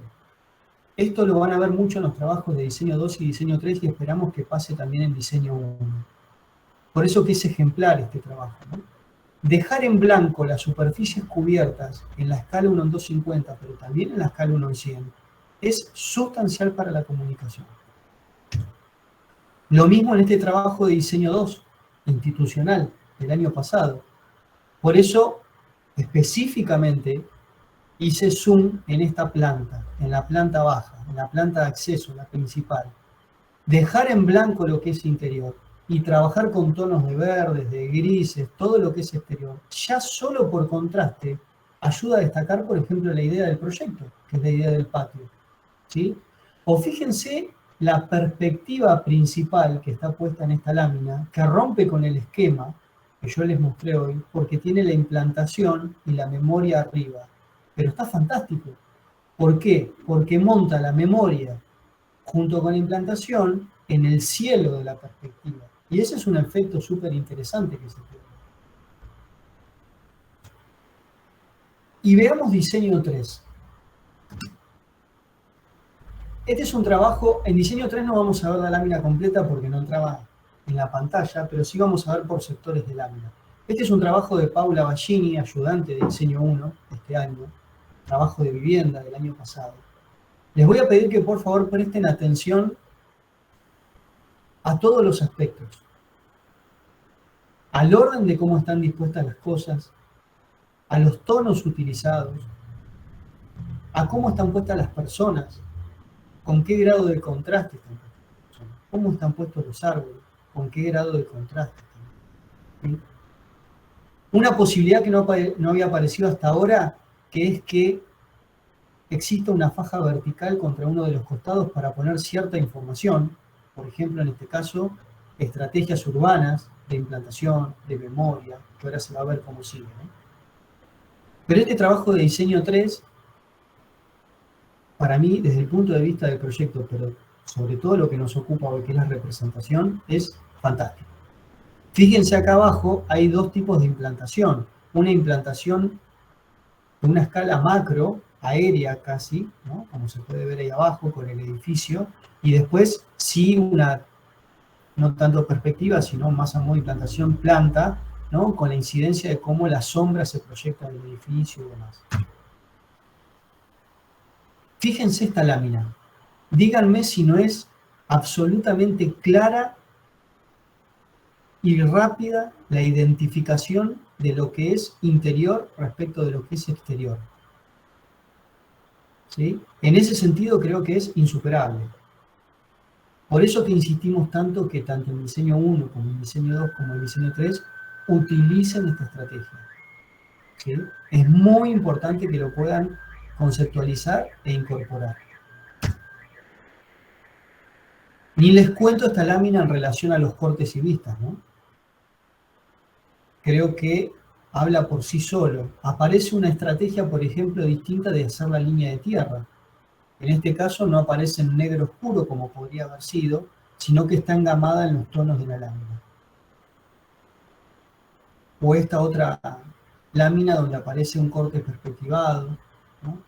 Esto lo van a ver mucho en los trabajos de diseño 2 y diseño 3 y esperamos que pase también en diseño 1. Por eso que es ejemplar este trabajo, ¿no? Dejar en blanco las superficies cubiertas en la escala 1 en 250, pero también en la escala 1 en 100, es sustancial para la comunicación. Lo mismo en este trabajo de diseño 2, institucional, del año pasado. Por eso, específicamente, hice zoom en esta planta, en la planta baja, en la planta de acceso, la principal. Dejar en blanco lo que es interior y trabajar con tonos de verdes, de grises, todo lo que es exterior, ya solo por contraste, ayuda a destacar, por ejemplo, la idea del proyecto, que es la idea del patio, ¿sí? O fíjense la perspectiva principal que está puesta en esta lámina, que rompe con el esquema que yo les mostré hoy, porque tiene la implantación y la memoria arriba. Pero está fantástico. ¿Por qué? Porque monta la memoria junto con la implantación en el cielo de la perspectiva. Y ese es un efecto súper interesante que se tiene. Y veamos diseño 3. Este es un trabajo, en diseño 3 no vamos a ver la lámina completa porque no entraba en la pantalla, pero sí vamos a ver por sectores de lámina. Este es un trabajo de Paula Ballini, ayudante de diseño 1 este año, trabajo de vivienda del año pasado. Les voy a pedir que por favor presten atención a todos los aspectos, al orden de cómo están dispuestas las cosas, a los tonos utilizados, a cómo están puestas las personas, con qué grado de contraste están puestas las personas, cómo están puestos los árboles, con qué grado de contraste. ¿Sí? Una posibilidad que no había aparecido hasta ahora, que es que exista una faja vertical contra uno de los costados para poner cierta información, por ejemplo, en este caso, estrategias urbanas de implantación, de memoria, que ahora se va a ver cómo sigue, ¿no? Pero este trabajo de diseño 3, para mí, desde el punto de vista del proyecto, pero sobre todo lo que nos ocupa hoy, que es la representación, es fantástico. Fíjense acá abajo, hay dos tipos de implantación. Una implantación de una escala macro, aérea casi, ¿no? Como se puede ver ahí abajo con el edificio, y después sí una, no tanto perspectiva, sino más a modo de implantación planta, ¿no? Con la incidencia de cómo la sombra se proyecta en el edificio y demás. Fíjense esta lámina. Díganme si no es absolutamente clara y rápida la identificación de lo que es interior respecto de lo que es exterior. ¿Sí? En ese sentido creo que es insuperable. Por eso que insistimos tanto que tanto en diseño 1 como en diseño 2 como en diseño 3 utilicen esta estrategia. ¿Sí? Es muy importante que lo puedan conceptualizar e incorporar. Ni les cuento esta lámina en relación a los cortes y vistas, ¿no? Creo que habla por sí solo. Aparece una estrategia, por ejemplo, distinta de hacer la línea de tierra. En este caso no aparece en negro oscuro como podría haber sido, sino que está engamada en los tonos de la lámina. O esta otra lámina donde aparece un corte perspectivado, ¿no?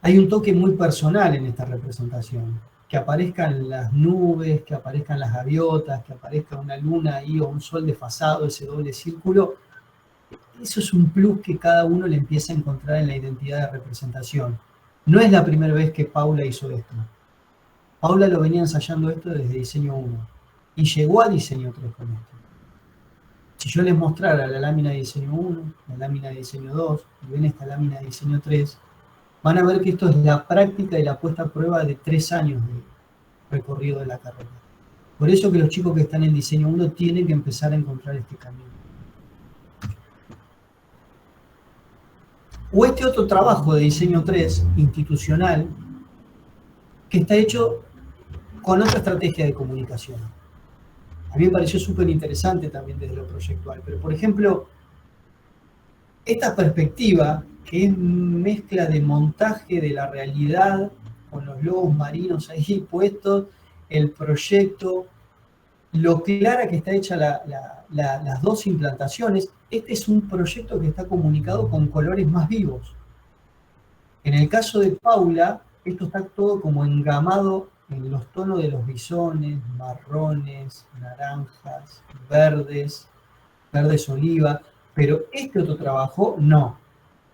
Hay un toque muy personal en esta representación. Que aparezcan las nubes, que aparezcan las gaviotas, que aparezca una luna ahí o un sol desfasado, ese doble círculo. Eso es un plus que cada uno le empieza a encontrar en la identidad de representación. No es la primera vez que Paula hizo esto. Paula lo venía ensayando esto desde diseño 1 y llegó a diseño 3 con esto. Si yo les mostrara la lámina de diseño 1, la lámina de diseño 2 y ven esta lámina de diseño 3, van a ver que esto es la práctica y la puesta a prueba de 3 años de recorrido de la carrera. Por eso que los chicos que están en diseño 1 tienen que empezar a encontrar este camino. O este otro trabajo de diseño 3, institucional, que está hecho con otra estrategia de comunicación. A mí me pareció súper interesante también desde lo proyectual, pero por ejemplo, esta perspectiva, que es mezcla de montaje de la realidad, con los lobos marinos ahí puestos, el proyecto, lo clara que está hecha las dos implantaciones, este es un proyecto que está comunicado con colores más vivos. En el caso de Paula, esto está todo como engamado en los tonos de los bisones, marrones, naranjas, verdes, verdes oliva, pero este otro trabajo no.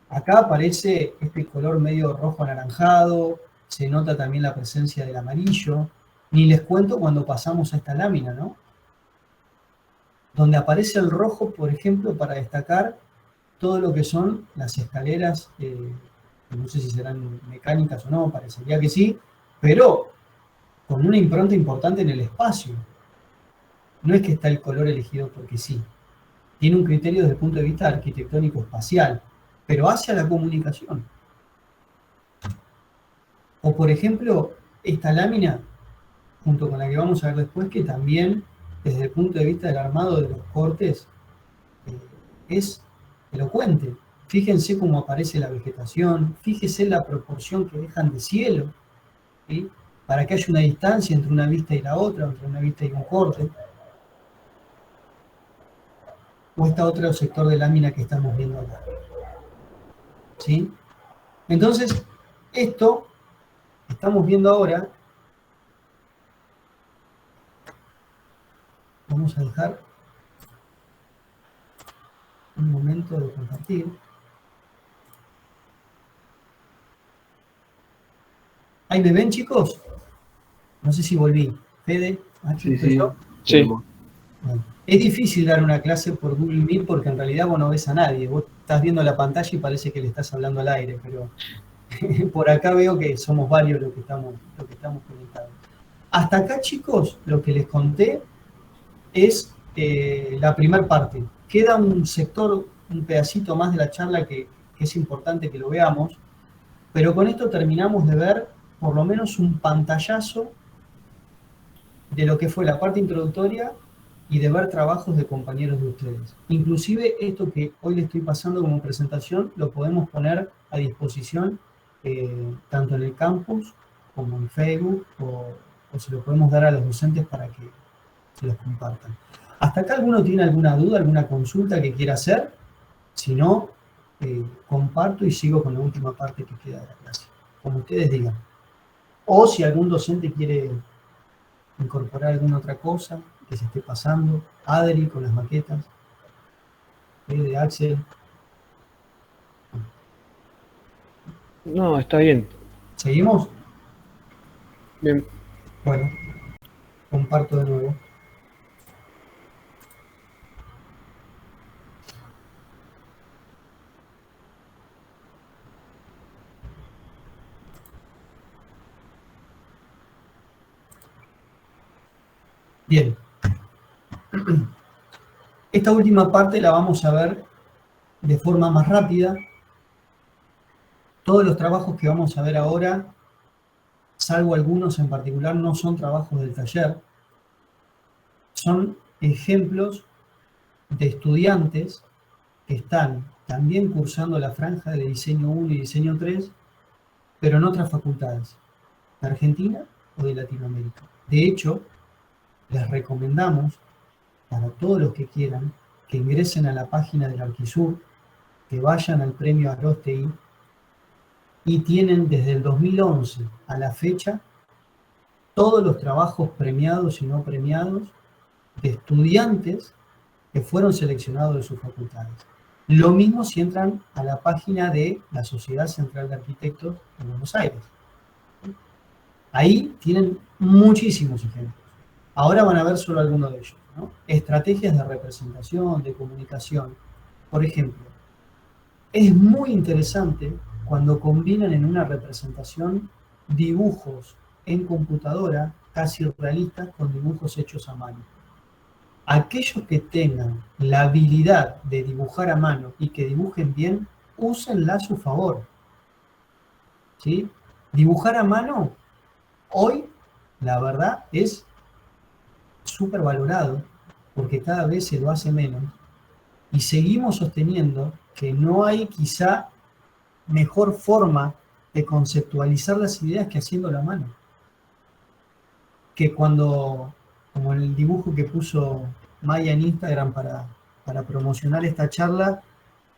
Acá aparece este color medio rojo anaranjado, se nota también la presencia del amarillo, ni les cuento cuando pasamos a esta lámina, ¿no? Donde aparece el rojo, por ejemplo, para destacar todo lo que son las escaleras, no sé si serán mecánicas o no, parecería que sí, pero con una impronta importante en el espacio. No es que está el color elegido porque sí. Tiene un criterio desde el punto de vista arquitectónico espacial, pero hacia la comunicación. O por ejemplo, esta lámina, junto con la que vamos a ver después, que también desde el punto de vista del armado de los cortes es elocuente. Fíjense cómo aparece la vegetación, fíjense la proporción que dejan de cielo, ¿sí? Para que haya una distancia entre una vista y la otra, entre una vista y un corte. O este otro sector de lámina que estamos viendo acá. ¿Sí? Entonces, esto que estamos viendo ahora, vamos a dejar un momento de compartir. ¿Ahí me ven, chicos? No sé si volví. Fede, aquí estoy yo. Sí. Bueno, es difícil dar una clase por Google Meet porque en realidad vos no ves a nadie. Vos estás viendo la pantalla y parece que le estás hablando al aire, pero por acá veo que somos varios los que estamos conectados. Hasta acá, chicos, lo que les conté es la primera parte. Queda un sector, un pedacito más de la charla que es importante que lo veamos, pero con esto terminamos de ver por lo menos un pantallazo de lo que fue la parte introductoria y de ver trabajos de compañeros de ustedes. Inclusive esto que hoy les estoy pasando como presentación lo podemos poner a disposición tanto en el campus como en Facebook o se lo podemos dar a los docentes para que se los compartan. ¿Hasta acá alguno tiene alguna duda, alguna consulta que quiera hacer? Si no, comparto y sigo con la última parte que queda de la clase, como ustedes digan. O si algún docente quiere incorporar alguna otra cosa que se esté pasando, Adri con las maquetas, de Axel. No, está bien. ¿Seguimos? Bien. Bueno, comparto de nuevo. Bien. Esta última parte la vamos a ver de forma más rápida. Todos los trabajos que vamos a ver ahora, salvo algunos en particular, no son trabajos del taller. Son ejemplos de estudiantes que están también cursando la franja de diseño 1 y diseño 3, pero en otras facultades, de Argentina o de Latinoamérica. De hecho, les recomendamos, para todos los que quieran, que ingresen a la página del Arquisur, que vayan al premio Aróstegui, y tienen desde el 2011 a la fecha todos los trabajos premiados y no premiados de estudiantes que fueron seleccionados de sus facultades. Lo mismo si entran a la página de la Sociedad Central de Arquitectos de Buenos Aires. Ahí tienen muchísimos ejemplos. Ahora van a ver solo algunos de ellos, ¿no? Estrategias de representación, de comunicación. Por ejemplo, es muy interesante cuando combinan en una representación dibujos en computadora casi realistas con dibujos hechos a mano. Aquellos que tengan la habilidad de dibujar a mano y que dibujen bien, úsenla a su favor. ¿Sí? Dibujar a mano, hoy, la verdad, es súper valorado, porque cada vez se lo hace menos. Y seguimos sosteniendo que no hay quizá mejor forma de conceptualizar las ideas que haciendo la mano. Que cuando, como en el dibujo que puso Maya en Instagram para promocionar esta charla,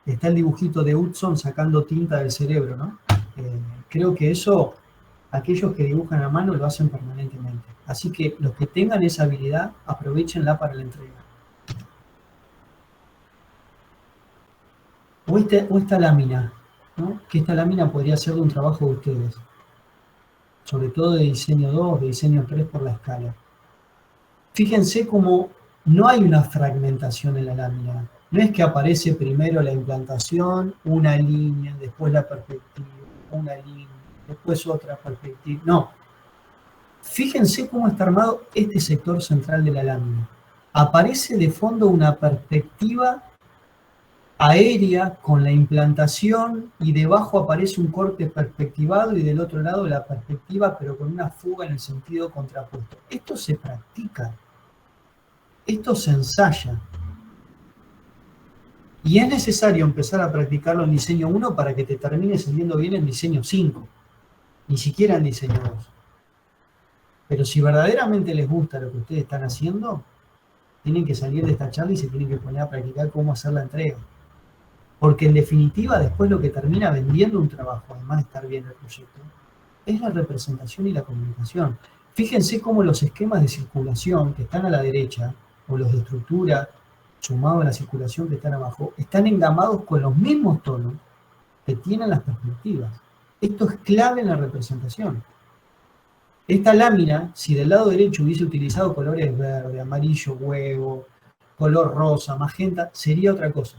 está el dibujito de Hudson sacando tinta del cerebro, ¿no? Creo que eso, aquellos que dibujan a mano lo hacen permanentemente. Así que los que tengan esa habilidad, aprovechenla para la entrega. O esta lámina, ¿no? Que esta lámina podría ser de un trabajo de ustedes, sobre todo de diseño 2, de diseño 3 por la escala. Fíjense cómo no hay una fragmentación en la lámina. No es que aparece primero la implantación, una línea, después la perspectiva, una línea, después otra perspectiva. No. Fíjense cómo está armado este sector central de la lámina. Aparece de fondo una perspectiva aérea con la implantación y debajo aparece un corte perspectivado y del otro lado la perspectiva pero con una fuga en el sentido contrapuesto. Esto se practica, esto se ensaya y es necesario empezar a practicarlo en diseño 1 para que te termine saliendo bien en diseño 5, ni siquiera en diseño 2. Pero si verdaderamente les gusta lo que ustedes están haciendo, tienen que salir de esta charla y se tienen que poner a practicar cómo hacer la entrega. Porque en definitiva, después lo que termina vendiendo un trabajo, además de estar bien el proyecto, es la representación y la comunicación. Fíjense cómo los esquemas de circulación que están a la derecha, o los de estructura, sumados a la circulación que están abajo, están engamados con los mismos tonos que tienen las perspectivas. Esto es clave en la representación. Esta lámina, si del lado derecho hubiese utilizado colores verde, amarillo, huevo, color rosa, magenta, sería otra cosa.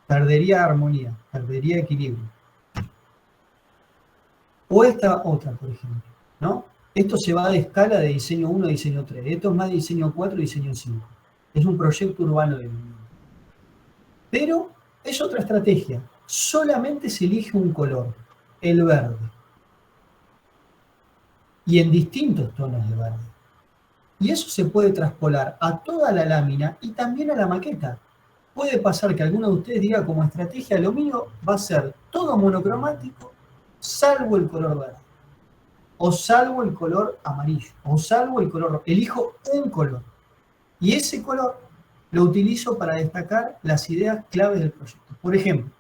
Perdería armonía, perdería equilibrio. O esta otra, por ejemplo, ¿no? Esto se va de escala de diseño 1 a diseño 3. Esto es más de diseño 4 y diseño 5. Es un proyecto urbano de vivienda. Pero es otra estrategia. Solamente se elige un color, el verde. Y en distintos tonos de verde. Y eso se puede traspolar a toda la lámina y también a la maqueta. Puede pasar que alguno de ustedes diga como estrategia, lo mío va a ser todo monocromático, salvo el color verde, o salvo el color amarillo, o salvo el color rojo. Elijo un color. Y ese color lo utilizo para destacar las ideas claves del proyecto. Por ejemplo,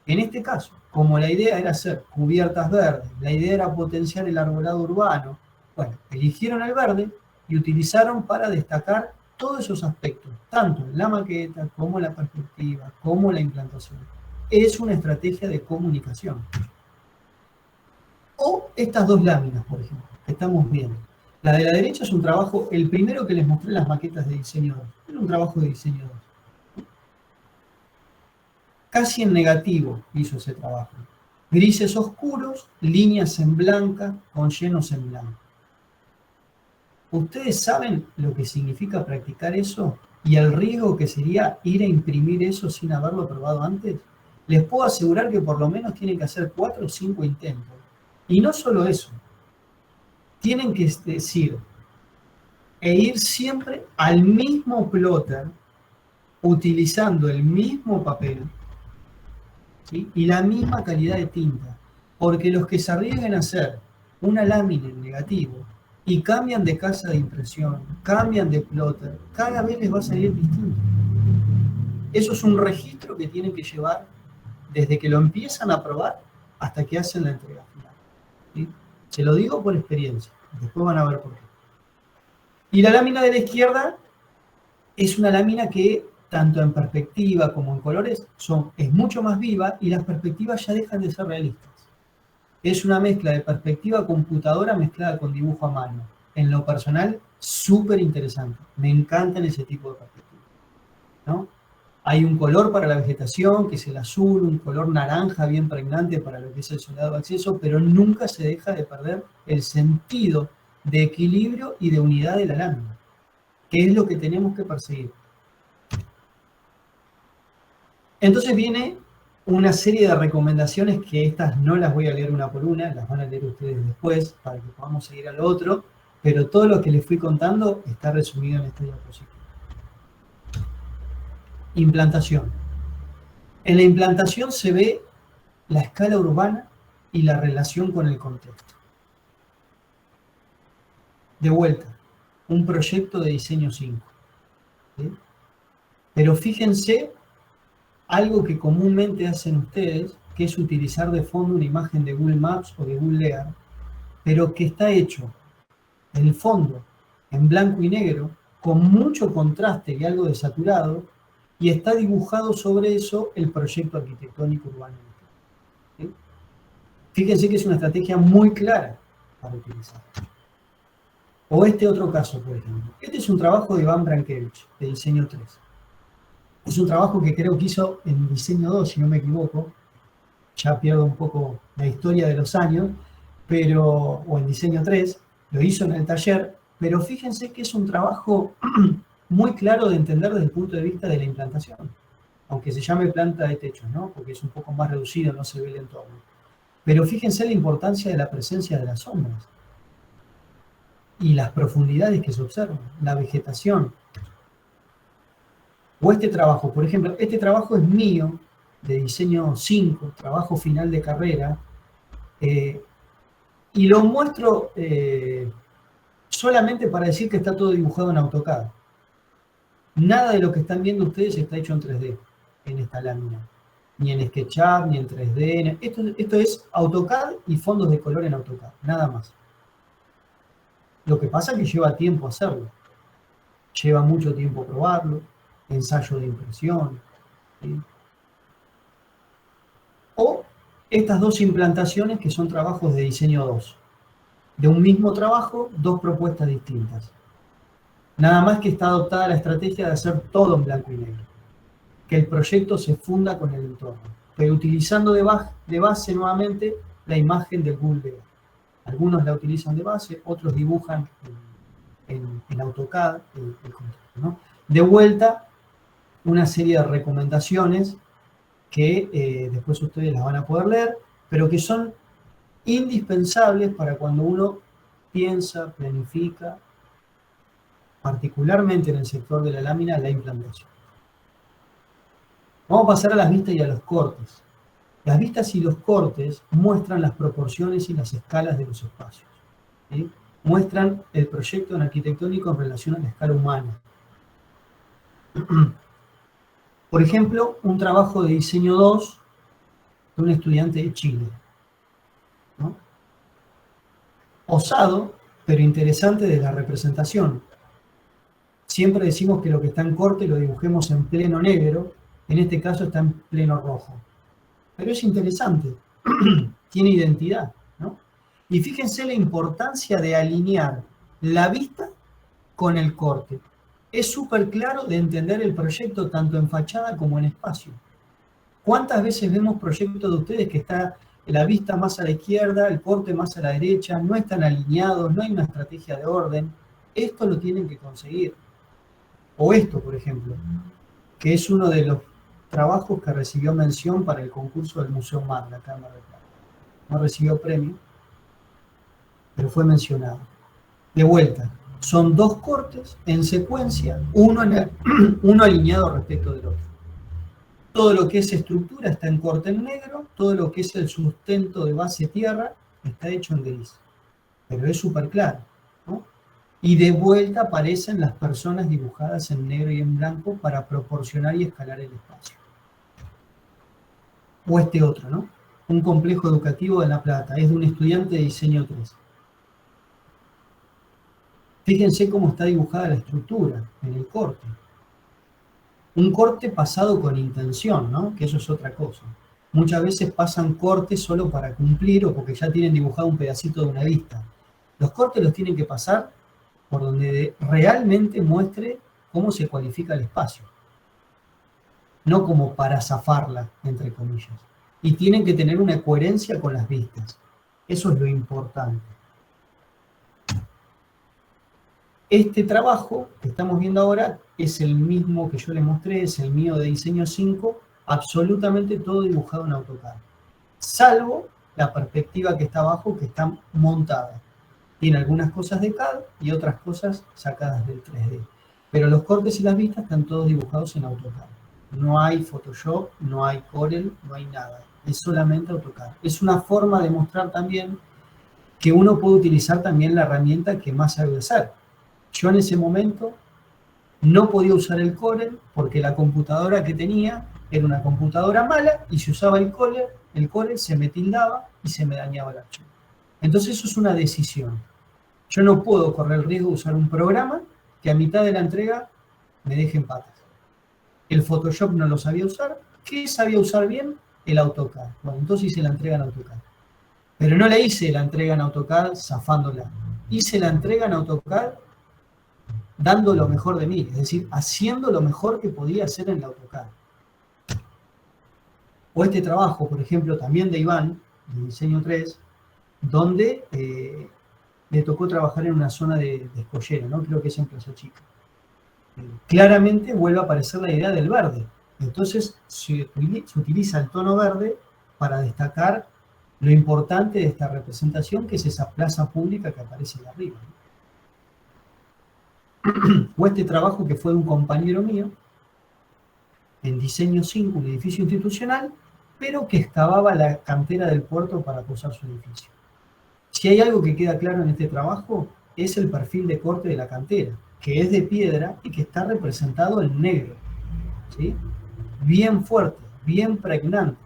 en este caso, como la idea era hacer cubiertas verdes, la idea era potenciar el arbolado urbano, bueno, eligieron el verde y utilizaron para destacar todos esos aspectos, tanto en la maqueta, como en la perspectiva, como en la implantación. Es una estrategia de comunicación. O estas dos láminas, por ejemplo, que estamos viendo. La de la derecha es un trabajo, el primero que les mostré en las maquetas de diseño 2. Era un trabajo de diseño 2. Casi en negativo hizo ese trabajo. Grises oscuros, líneas en blanca, con llenos en blanco. ¿Ustedes saben lo que significa practicar eso? y el riesgo que sería ir a imprimir eso sin haberlo probado antes, les puedo asegurar que por lo menos tienen que hacer 4 o 5 intentos. Y no solo eso, tienen que decir e ir siempre al mismo plotter, utilizando el mismo papel, ¿sí? Y la misma calidad de tinta. Porque los que se arriesguen a hacer una lámina en negativo y cambian de casa de impresión, cambian de plotter, cada vez les va a salir distinto. Eso es un registro que tienen que llevar desde que lo empiezan a probar hasta que hacen la entrega final, ¿sí? Se lo digo por experiencia, después van a ver por qué. Y la lámina de la izquierda es una lámina que, tanto en perspectiva como en colores, es mucho más viva y las perspectivas ya dejan de ser realistas. Es una mezcla de perspectiva computadora mezclada con dibujo a mano. En lo personal, súper interesante. Me encantan ese tipo de perspectivas, ¿no? Hay un color para la vegetación, que es el azul, un color naranja bien pregnante para lo que es el soleado de acceso, pero nunca se deja de perder el sentido de equilibrio y de unidad de la lámina, que es lo que tenemos que perseguir. Entonces viene una serie de recomendaciones que estas no las voy a leer una por una, las van a leer ustedes después para que podamos seguir al otro, pero todo lo que les fui contando está resumido en esta diapositiva. Implantación. En la implantación se ve la escala urbana y la relación con el contexto. De vuelta, un proyecto de diseño 5. ¿Sí? Pero fíjense algo que comúnmente hacen ustedes, que es utilizar de fondo una imagen de Google Maps o de Google Earth, pero que está hecho el fondo en blanco y negro, con mucho contraste y algo desaturado, y está dibujado sobre eso el proyecto arquitectónico urbano. ¿Sí? Fíjense que es una estrategia muy clara para utilizar. O este otro caso, por ejemplo. Este es un trabajo de Iván Brankiewicz, de diseño 3. Es un trabajo que creo que hizo en diseño 2, si no me equivoco. Ya pierdo un poco la historia de los años, o en diseño 3, lo hizo en el taller, pero fíjense que es un trabajo muy claro de entender desde el punto de vista de la implantación, aunque se llame planta de techos, ¿no? Porque es un poco más reducido, no se ve el entorno. Pero fíjense la importancia de la presencia de las sombras y las profundidades que se observan, la vegetación. O este trabajo, por ejemplo, este trabajo es mío, de diseño 5, trabajo final de carrera, y lo muestro solamente para decir que está todo dibujado en AutoCAD. Nada de lo que están viendo ustedes está hecho en 3D, en esta lámina. Ni en SketchUp, ni en 3D. Esto es AutoCAD y fondos de color en AutoCAD, nada más. Lo que pasa es que lleva tiempo hacerlo. Lleva mucho tiempo probarlo, ensayo de impresión, ¿sí? O estas dos implantaciones que son trabajos de diseño 2. De un mismo trabajo, dos propuestas distintas. Nada más que está adoptada la estrategia de hacer todo en blanco y negro. Que el proyecto se funda con el entorno, pero utilizando de base nuevamente la imagen de Google Earth. Algunos la utilizan de base, otros dibujan en AutoCAD el contexto, ¿no? De vuelta, una serie de recomendaciones que después ustedes las van a poder leer, pero que son indispensables para cuando uno piensa, planifica, particularmente en el sector de la lámina, la implantación. Vamos a pasar a las vistas y a los cortes. Las vistas y los cortes muestran las proporciones y las escalas de los espacios, ¿sí? Muestran el proyecto arquitectónico en relación a la escala humana. Por ejemplo, un trabajo de diseño 2 de un estudiante de Chile, ¿no? Osado, pero interesante de la representación. Siempre decimos que lo que está en corte lo dibujemos en pleno negro, en este caso está en pleno rojo. Pero es interesante, tiene identidad, ¿no? Y fíjense la importancia de alinear la vista con el corte. Es súper claro de entender el proyecto tanto en fachada como en espacio. ¿Cuántas veces vemos proyectos de ustedes que está la vista más a la izquierda, el corte más a la derecha, no están alineados, no hay una estrategia de orden? Esto lo tienen que conseguir. O esto, por ejemplo, que es uno de los trabajos que recibió mención para el concurso del Museo Mar de acá en Mar del Plata. No recibió premio, pero fue mencionado. De vuelta, son dos cortes en secuencia, uno alineado respecto del otro. Todo lo que es estructura está en corte en negro, todo lo que es el sustento de base tierra está hecho en gris. Pero es súper claro, ¿no? Y de vuelta aparecen las personas dibujadas en negro y en blanco para proporcionar y escalar el espacio. O este otro, ¿no? Un complejo educativo de La Plata, es de un estudiante de diseño 3. Fíjense cómo está dibujada la estructura en el corte. Un corte pasado con intención, ¿no? Que eso es otra cosa. Muchas veces pasan cortes solo para cumplir o porque ya tienen dibujado un pedacito de una vista. Los cortes los tienen que pasar por donde realmente muestre cómo se cualifica el espacio. No como para zafarla, entre comillas. Y tienen que tener una coherencia con las vistas. Eso es lo importante. Este trabajo que estamos viendo ahora es el mismo que yo les mostré, es el mío de diseño 5, absolutamente todo dibujado en AutoCAD. Salvo la perspectiva que está abajo, que está montada. Tiene algunas cosas de CAD y otras cosas sacadas del 3D. Pero los cortes y las vistas están todos dibujados en AutoCAD. No hay Photoshop, no hay Corel, no hay nada. Es solamente AutoCAD. Es una forma de mostrar también que uno puede utilizar también la herramienta que más sabe usar. Yo en ese momento no podía usar el Corel porque la computadora que tenía era una computadora mala y si usaba el Corel se me tildaba y se me dañaba el archivo. Entonces eso es una decisión. Yo no puedo correr el riesgo de usar un programa que a mitad de la entrega me deje en patas. El Photoshop no lo sabía usar. ¿Qué sabía usar bien? El AutoCAD. Bueno, entonces hice la entrega en AutoCAD. Pero no le hice la entrega en AutoCAD zafándola. Hice la entrega en AutoCAD dando lo mejor de mí, es decir, haciendo lo mejor que podía hacer en el AutoCAD. O este trabajo, por ejemplo, también de Iván, de Diseño 3, donde le tocó trabajar en una zona de escollera, ¿no? Creo que es en Plaza Chica. Claramente vuelve a aparecer la idea del verde. Entonces se utiliza el tono verde para destacar lo importante de esta representación, que es esa plaza pública que aparece de arriba, ¿no? O este trabajo que fue de un compañero mío, en Diseño 5, un edificio institucional, pero que excavaba la cantera del puerto para posar su edificio. Si hay algo que queda claro en este trabajo, es el perfil de corte de la cantera, que es de piedra y que está representado en negro, ¿sí? Bien fuerte, bien pregnante.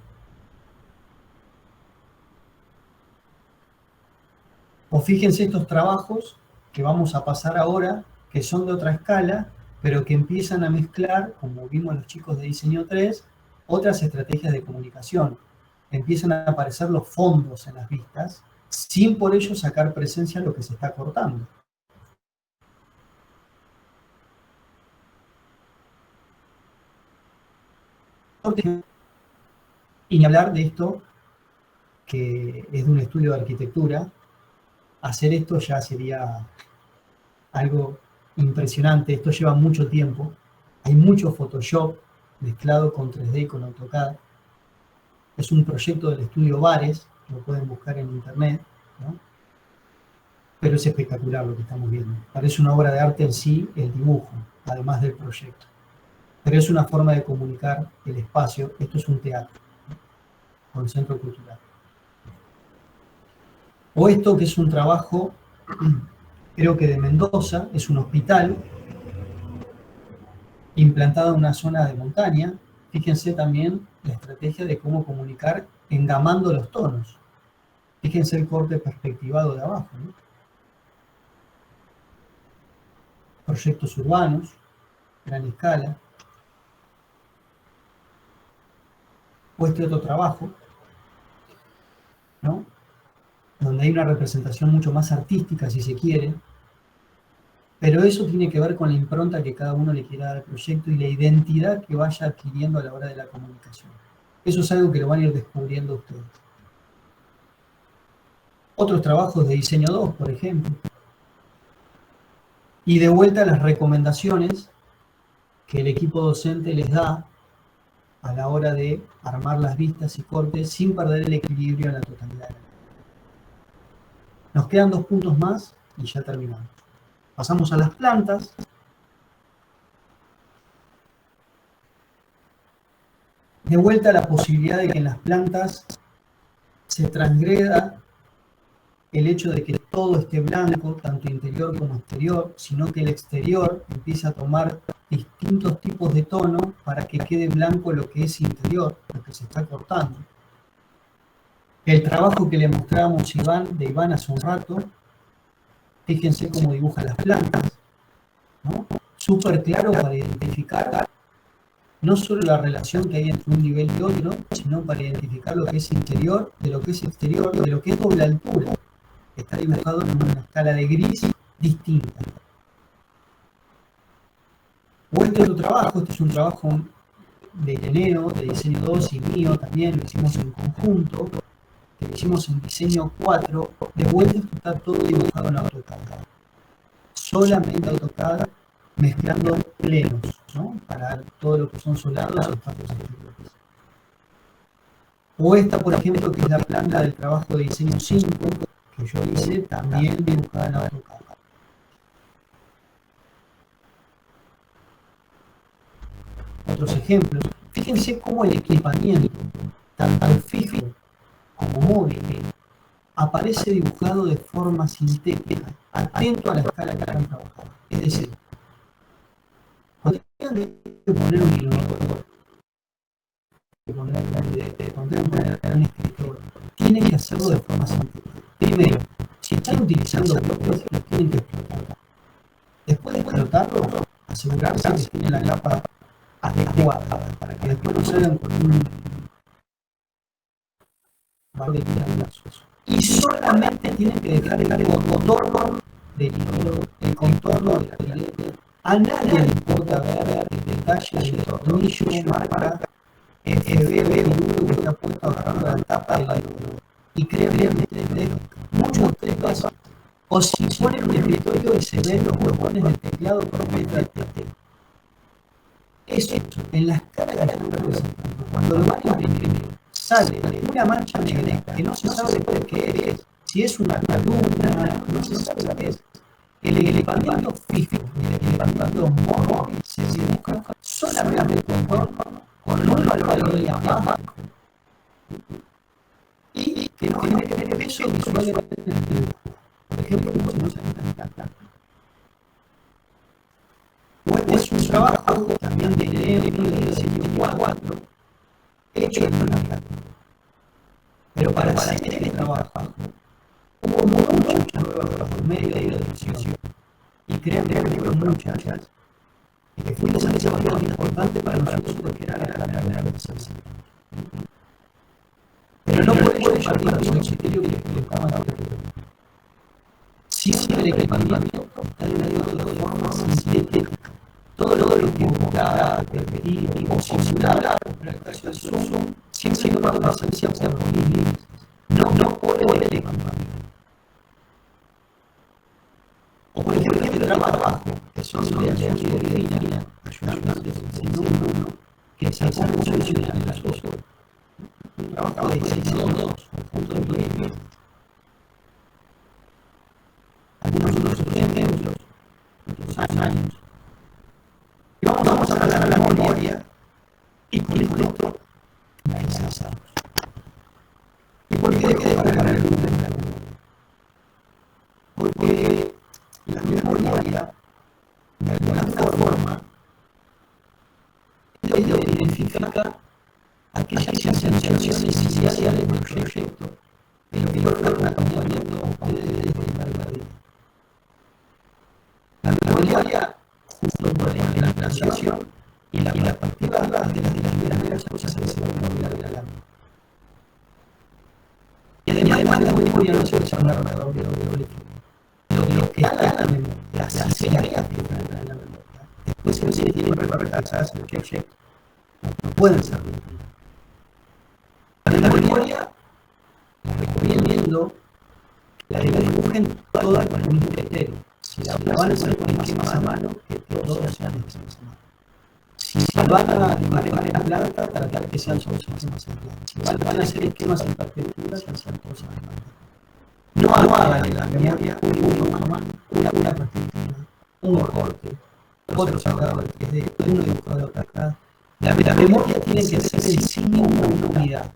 O fíjense estos trabajos que vamos a pasar ahora, que son de otra escala, pero que empiezan a mezclar, como vimos los chicos de Diseño 3, otras estrategias de comunicación. Empiezan a aparecer los fondos en las vistas, sin por ello sacar presencia en lo que se está cortando. Y ni hablar de esto, que es de un estudio de arquitectura. Hacer esto ya sería algo impresionante. Esto lleva mucho tiempo. Hay mucho Photoshop mezclado con 3D y con AutoCAD. Es un proyecto del estudio Bares, lo pueden buscar en internet, ¿no? Pero es espectacular lo que estamos viendo. Parece una obra de arte en sí, el dibujo, además del proyecto. Pero es una forma de comunicar el espacio. Esto es un teatro, ¿no? Con centro cultural. O esto que es un trabajo, creo que de Mendoza, es un hospital implantado en una zona de montaña. Fíjense también la estrategia de cómo comunicar engamando los tonos. Fíjense el corte perspectivado de abajo, ¿no? Proyectos urbanos, gran escala. O este otro trabajo, ¿no? Donde hay una representación mucho más artística, si se quiere, pero eso tiene que ver con la impronta que cada uno le quiera dar al proyecto y la identidad que vaya adquiriendo a la hora de la comunicación. Eso es algo que lo van a ir descubriendo ustedes. Otros trabajos de Diseño 2, por ejemplo. Y de vuelta las recomendaciones que el equipo docente les da a la hora de armar las vistas y cortes sin perder el equilibrio en la totalidad. Nos quedan 2 puntos más y ya terminamos. Pasamos a las plantas. De vuelta a la posibilidad de que en las plantas se transgreda el hecho de que todo esté blanco, tanto interior como exterior, sino que el exterior empieza a tomar distintos tipos de tono para que quede blanco lo que es interior, lo que se está cortando. El trabajo que le mostramos de Iván hace un rato, fíjense cómo dibuja las plantas, ¿no? Súper claro para identificar no solo la relación que hay entre un nivel y otro, sino para identificar lo que es interior, de lo que es exterior, de lo que es doble altura. Está dibujado en una escala de gris distinta. O este otro trabajo, este es un trabajo de Ireneo, de diseño 2 y mío también, lo hicimos en conjunto, que lo hicimos en diseño 4, de vuelta esto está todo dibujado en AutoCAD. Solamente AutoCAD mezclando plenos, ¿no? Para todo lo que son soldados y espacios exteriores. O esta, por ejemplo, que es la planta del trabajo de diseño 5, que yo hice, también dibujada en AutoCAD. Otros ejemplos. Fíjense cómo el equipamiento, tanto fijo como móvil, aparece dibujado de forma sintética, atento a la escala que están trabajando. Es decir, cuando tengan que poner un iluminador, poner un escritor, tienen que hacerlo de forma sintética. Primero, si están utilizando bloques, los tienen que explotar. Después de explotarlo, asegurarse que tienen la capa adecuada para que después no salgan con un par de pinazos. Y solamente tienen que dejar el contorno del hilo, el contorno de la pileta. A nadie le importa ver el detalle del tornillo, marca FB1 que está puesto agarrando la tapa del hilo. Y créanme, muchos de ustedes, o si ponen un escritorio y se ven los botones del teclado por medio del teclado. Eso, en las caras de la representante, cuando lo van a imprimir, sale una mancha negra que no se sabe por qué es, si es una columna, no se sabe qué es. El equipamiento fijo y el equipamiento móvil se dibuja solamente con una línea baja y que no genere peso visual en el dibujo. Por ejemplo, como se usa en la planta. Es un trabajo también de diseño 4 hecho en una planta. Pero para hacer este trabajo hubo muchas pruebas por medio de la edición. Y créanme que hubo muchas. Y que fue esa desarrollo importante para nosotros porque era la primera vez que se hacía. Pero no por ello partir de un criterio que explicaba anteriormente. Siempre el equipamiento está dividido de forma sintética. Todo lo que buscar, repetir o simular la actuación del Zoom siempre lo va a pasar siempre por líneas. No por el equipamiento. O por ejemplo, este trabajo, que son de Alonso y de Divina, ayudantes del diseño 1, que se hace en la SOSO. Un trabajo de diseño 2, conjunto de proyectos. Algunos otros ejemplos, otros años. Y vamos a hablar de la memoria. Y con esto finalizamos. ¿Y por qué hay que descargar el número de la memoria? Porque la memoria, de alguna forma, es lo que identifica aquellas sensaciones iniciales del proyecto, de lo que fueron acompañando a ustedes desde el primer día. La memoria, junto con la implementación y la perspectiva de las primeras cosas que se van a olvidar de la mente. Y además la memoria no se usa un armador de doble filo. Lo que haga la memoria, las tareas que traen la memoria, después se tienen que repartirse en el proyecto. No pueden ser repetidas. Para la memoria, la recomiendo la dibujen toda con el mismo criterio. Si la van a hacer con esquemas a mano, que todas sean esquemas a mano. Si van a dibujar la planta, tratar que sean todos esquemas en planta. Si van a hacer esquemas en perspectiva, que sean todos en planta. No hagan en la memoria una perspectiva, un corte, otro sacado del 3D, uno dibujado de otra cara. La memoria tiene que ser en sí misma una unidad.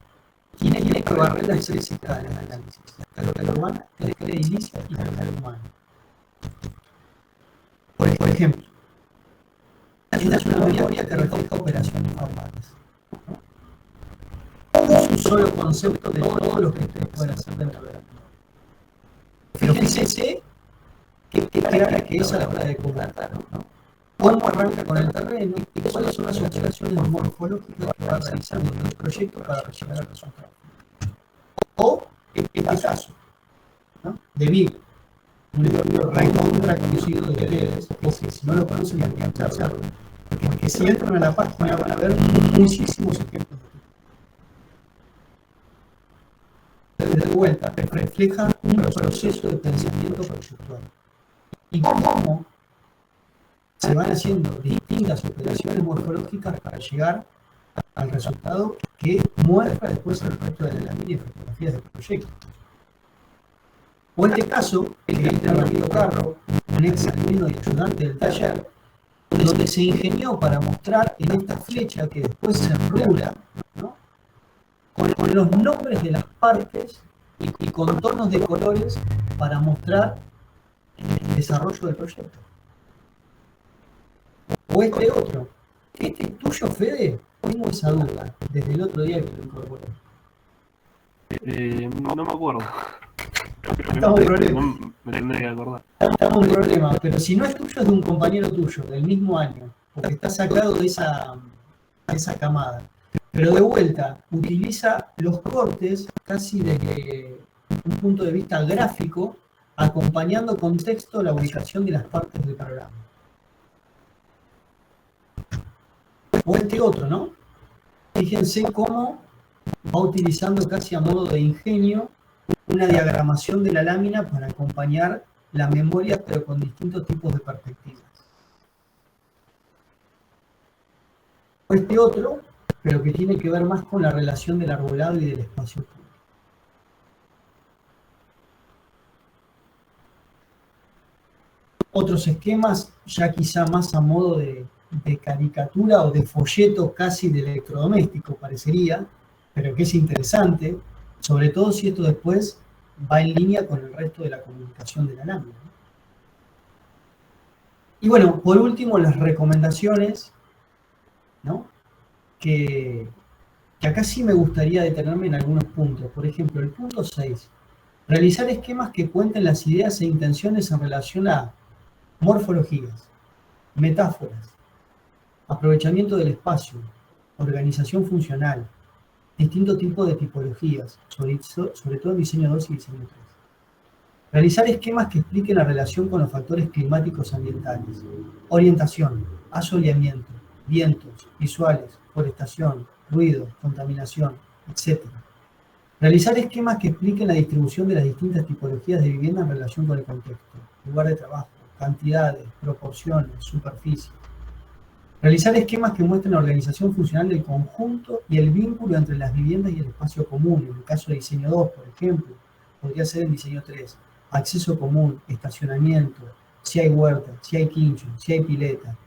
Tiene que barrer las 3 escalas de análisis. La escala urbana, la escala edilicia y la escala humana. Por ejemplo, es una memoria que refleja operaciones formales. Es un solo concepto de todos los que ustedes pueden hacer dentro de la memoria. Pero fíjense qué clara que es a la hora de comentar, ¿no? ¿Cómo arranca con el terreno y cuáles son las operaciones morfológicas que va realizando en el proyecto para llegar al resultado? O, en este caso, ¿no? De Big, un libro recontra conocido de ustedes, que si no lo conocen, ya tienen que hacerlo. Porque si entran a la página van a ver muchísimos ejemplos. De vuelta, refleja un proceso de pensamiento proyectual. Y cómo se van haciendo distintas operaciones morfológicas para llegar al resultado que muestra después el resto de la lámina y fotografías del proyecto. O en este caso, el que está Ramiro Carro, un ex alumno y ayudante del taller, donde se ingenió para mostrar en esta flecha que después se enrula, ¿no? con los nombres de las partes y con tonos de colores para mostrar el desarrollo del proyecto. O este otro. ¿Este es tuyo, Fede? Tengo esa duda desde el otro día que lo incorporé. No me acuerdo. Estamos en problema. No me tendré que acordar. Estamos en problema, pero si no es tuyo, es de un compañero tuyo, del mismo año, porque está sacado de esa camada. Pero de vuelta, utiliza los cortes casi desde un punto de vista gráfico, acompañando con texto la ubicación de las partes del programa. O este otro, ¿no? Fíjense cómo va utilizando casi a modo de ingenio una diagramación de la lámina para acompañar la memoria, pero con distintos tipos de perspectivas. O este otro, pero que tiene que ver más con la relación del arbolado y del espacio público. Otros esquemas, ya quizá más a modo de caricatura o de folleto casi de electrodoméstico, parecería, pero que es interesante, sobre todo si esto después va en línea con el resto de la comunicación de la lámina. Y bueno, por último, las recomendaciones, ¿no? Que acá sí me gustaría detenerme en algunos puntos. Por ejemplo, el punto 6. Realizar esquemas que cuenten las ideas e intenciones en relación a morfologías, metáforas, aprovechamiento del espacio, organización funcional, distintos tipos de tipologías, sobre todo en diseño 2 y diseño 3. Realizar esquemas que expliquen la relación con los factores climáticos ambientales, orientación, asoleamiento, vientos, visuales, forestación, ruido, contaminación, etc. Realizar esquemas que expliquen la distribución de las distintas tipologías de vivienda en relación con el contexto, lugar de trabajo, cantidades, proporciones, superficie. Realizar esquemas que muestren la organización funcional del conjunto y el vínculo entre las viviendas y el espacio común. En el caso de diseño 2, por ejemplo, podría ser en diseño 3. Acceso común, estacionamiento, si hay huerta, si hay quincho, si hay pileta.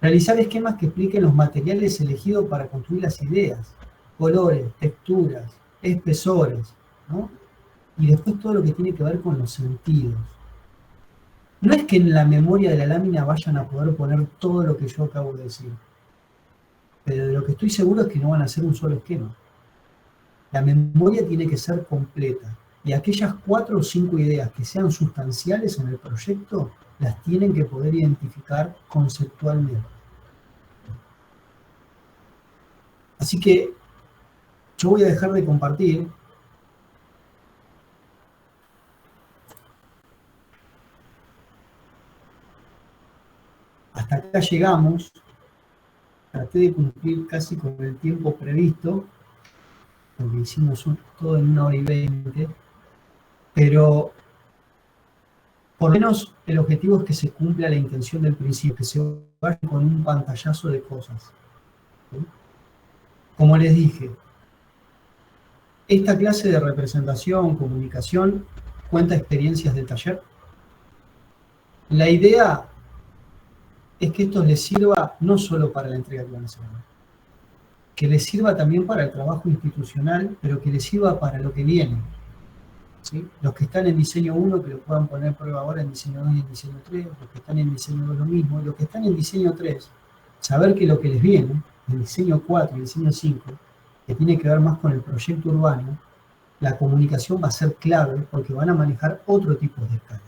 Realizar esquemas que expliquen los materiales elegidos para construir las ideas, colores, texturas, espesores, ¿no? Y después todo lo que tiene que ver con los sentidos. No es que en la memoria de la lámina vayan a poder poner todo lo que yo acabo de decir, pero de lo que estoy seguro es que no van a hacer un solo esquema. La memoria tiene que ser completa, y aquellas 4 o 5 ideas que sean sustanciales en el proyecto, las tienen que poder identificar conceptualmente. Así que yo voy a dejar de compartir. Hasta acá llegamos. Traté de cumplir casi con el tiempo previsto, porque hicimos todo en 1 hora y 20, pero por lo menos el objetivo es que se cumpla la intención del principio, que se vaya con un pantallazo de cosas. ¿Sí? Como les dije, esta clase de representación, comunicación, cuenta experiencias del taller. La idea es que esto les sirva no solo para la entrega que van a hacer, que les sirva también para el trabajo institucional, pero que les sirva para lo que viene. ¿Sí? Los que están en diseño 1, que lo puedan poner prueba ahora en diseño 2 y en diseño 3, los que están en diseño 2 lo mismo, los que están en diseño 3, saber que lo que les viene, en diseño 4 y diseño 5, que tiene que ver más con el proyecto urbano, la comunicación va a ser clave porque van a manejar otro tipo de escalas.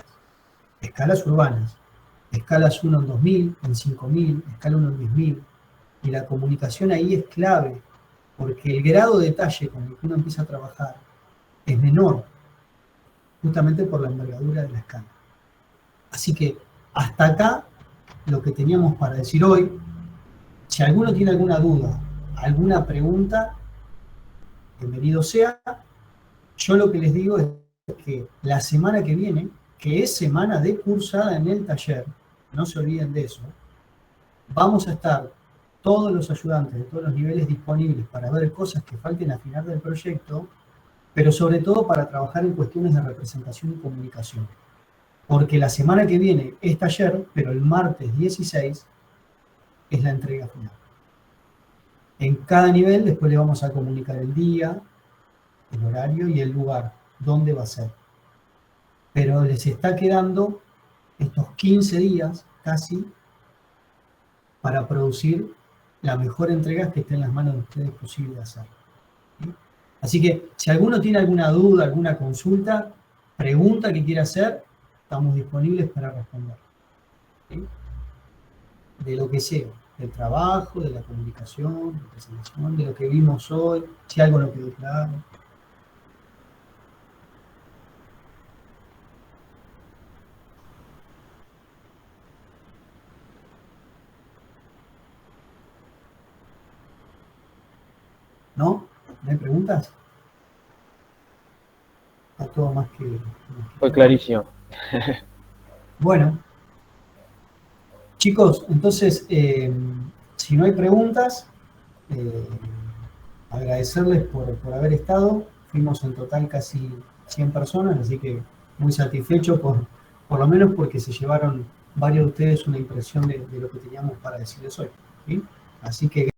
Escalas urbanas, escalas 1 en 2000, en 5000, escala 1 en 10.000, y la comunicación ahí es clave, porque el grado de detalle con el que uno empieza a trabajar es menor, justamente por la envergadura de la escala. Así que hasta acá lo que teníamos para decir hoy. Si alguno tiene alguna duda, alguna pregunta, bienvenido sea. Yo lo que les digo es que la semana que viene, que es semana de cursada en el taller, no se olviden de eso, vamos a estar todos los ayudantes de todos los niveles disponibles para ver cosas que falten afinar del proyecto, pero sobre todo para trabajar en cuestiones de representación y comunicación. Porque la semana que viene es taller, pero el martes 16 es la entrega final. En cada nivel después les vamos a comunicar el día, el horario y el lugar, dónde va a ser. Pero les está quedando estos 15 días casi para producir la mejor entrega que esté en las manos de ustedes posible hacer. ¿Sí? Así que si alguno tiene alguna duda, alguna consulta, pregunta que quiera hacer, estamos disponibles para responder. ¿Sí? De lo que sea, del trabajo, de la comunicación, de la presentación, de lo que vimos hoy, si algo no quedó claro. ¿No? ¿No hay preguntas? Está todo más que Fue clarísimo. Bueno, chicos, entonces, si no hay preguntas, agradecerles por haber estado. Fuimos en total casi 100 personas, así que muy satisfecho por lo menos porque se llevaron varios de ustedes una impresión de lo que teníamos para decirles hoy. ¿Sí? Así que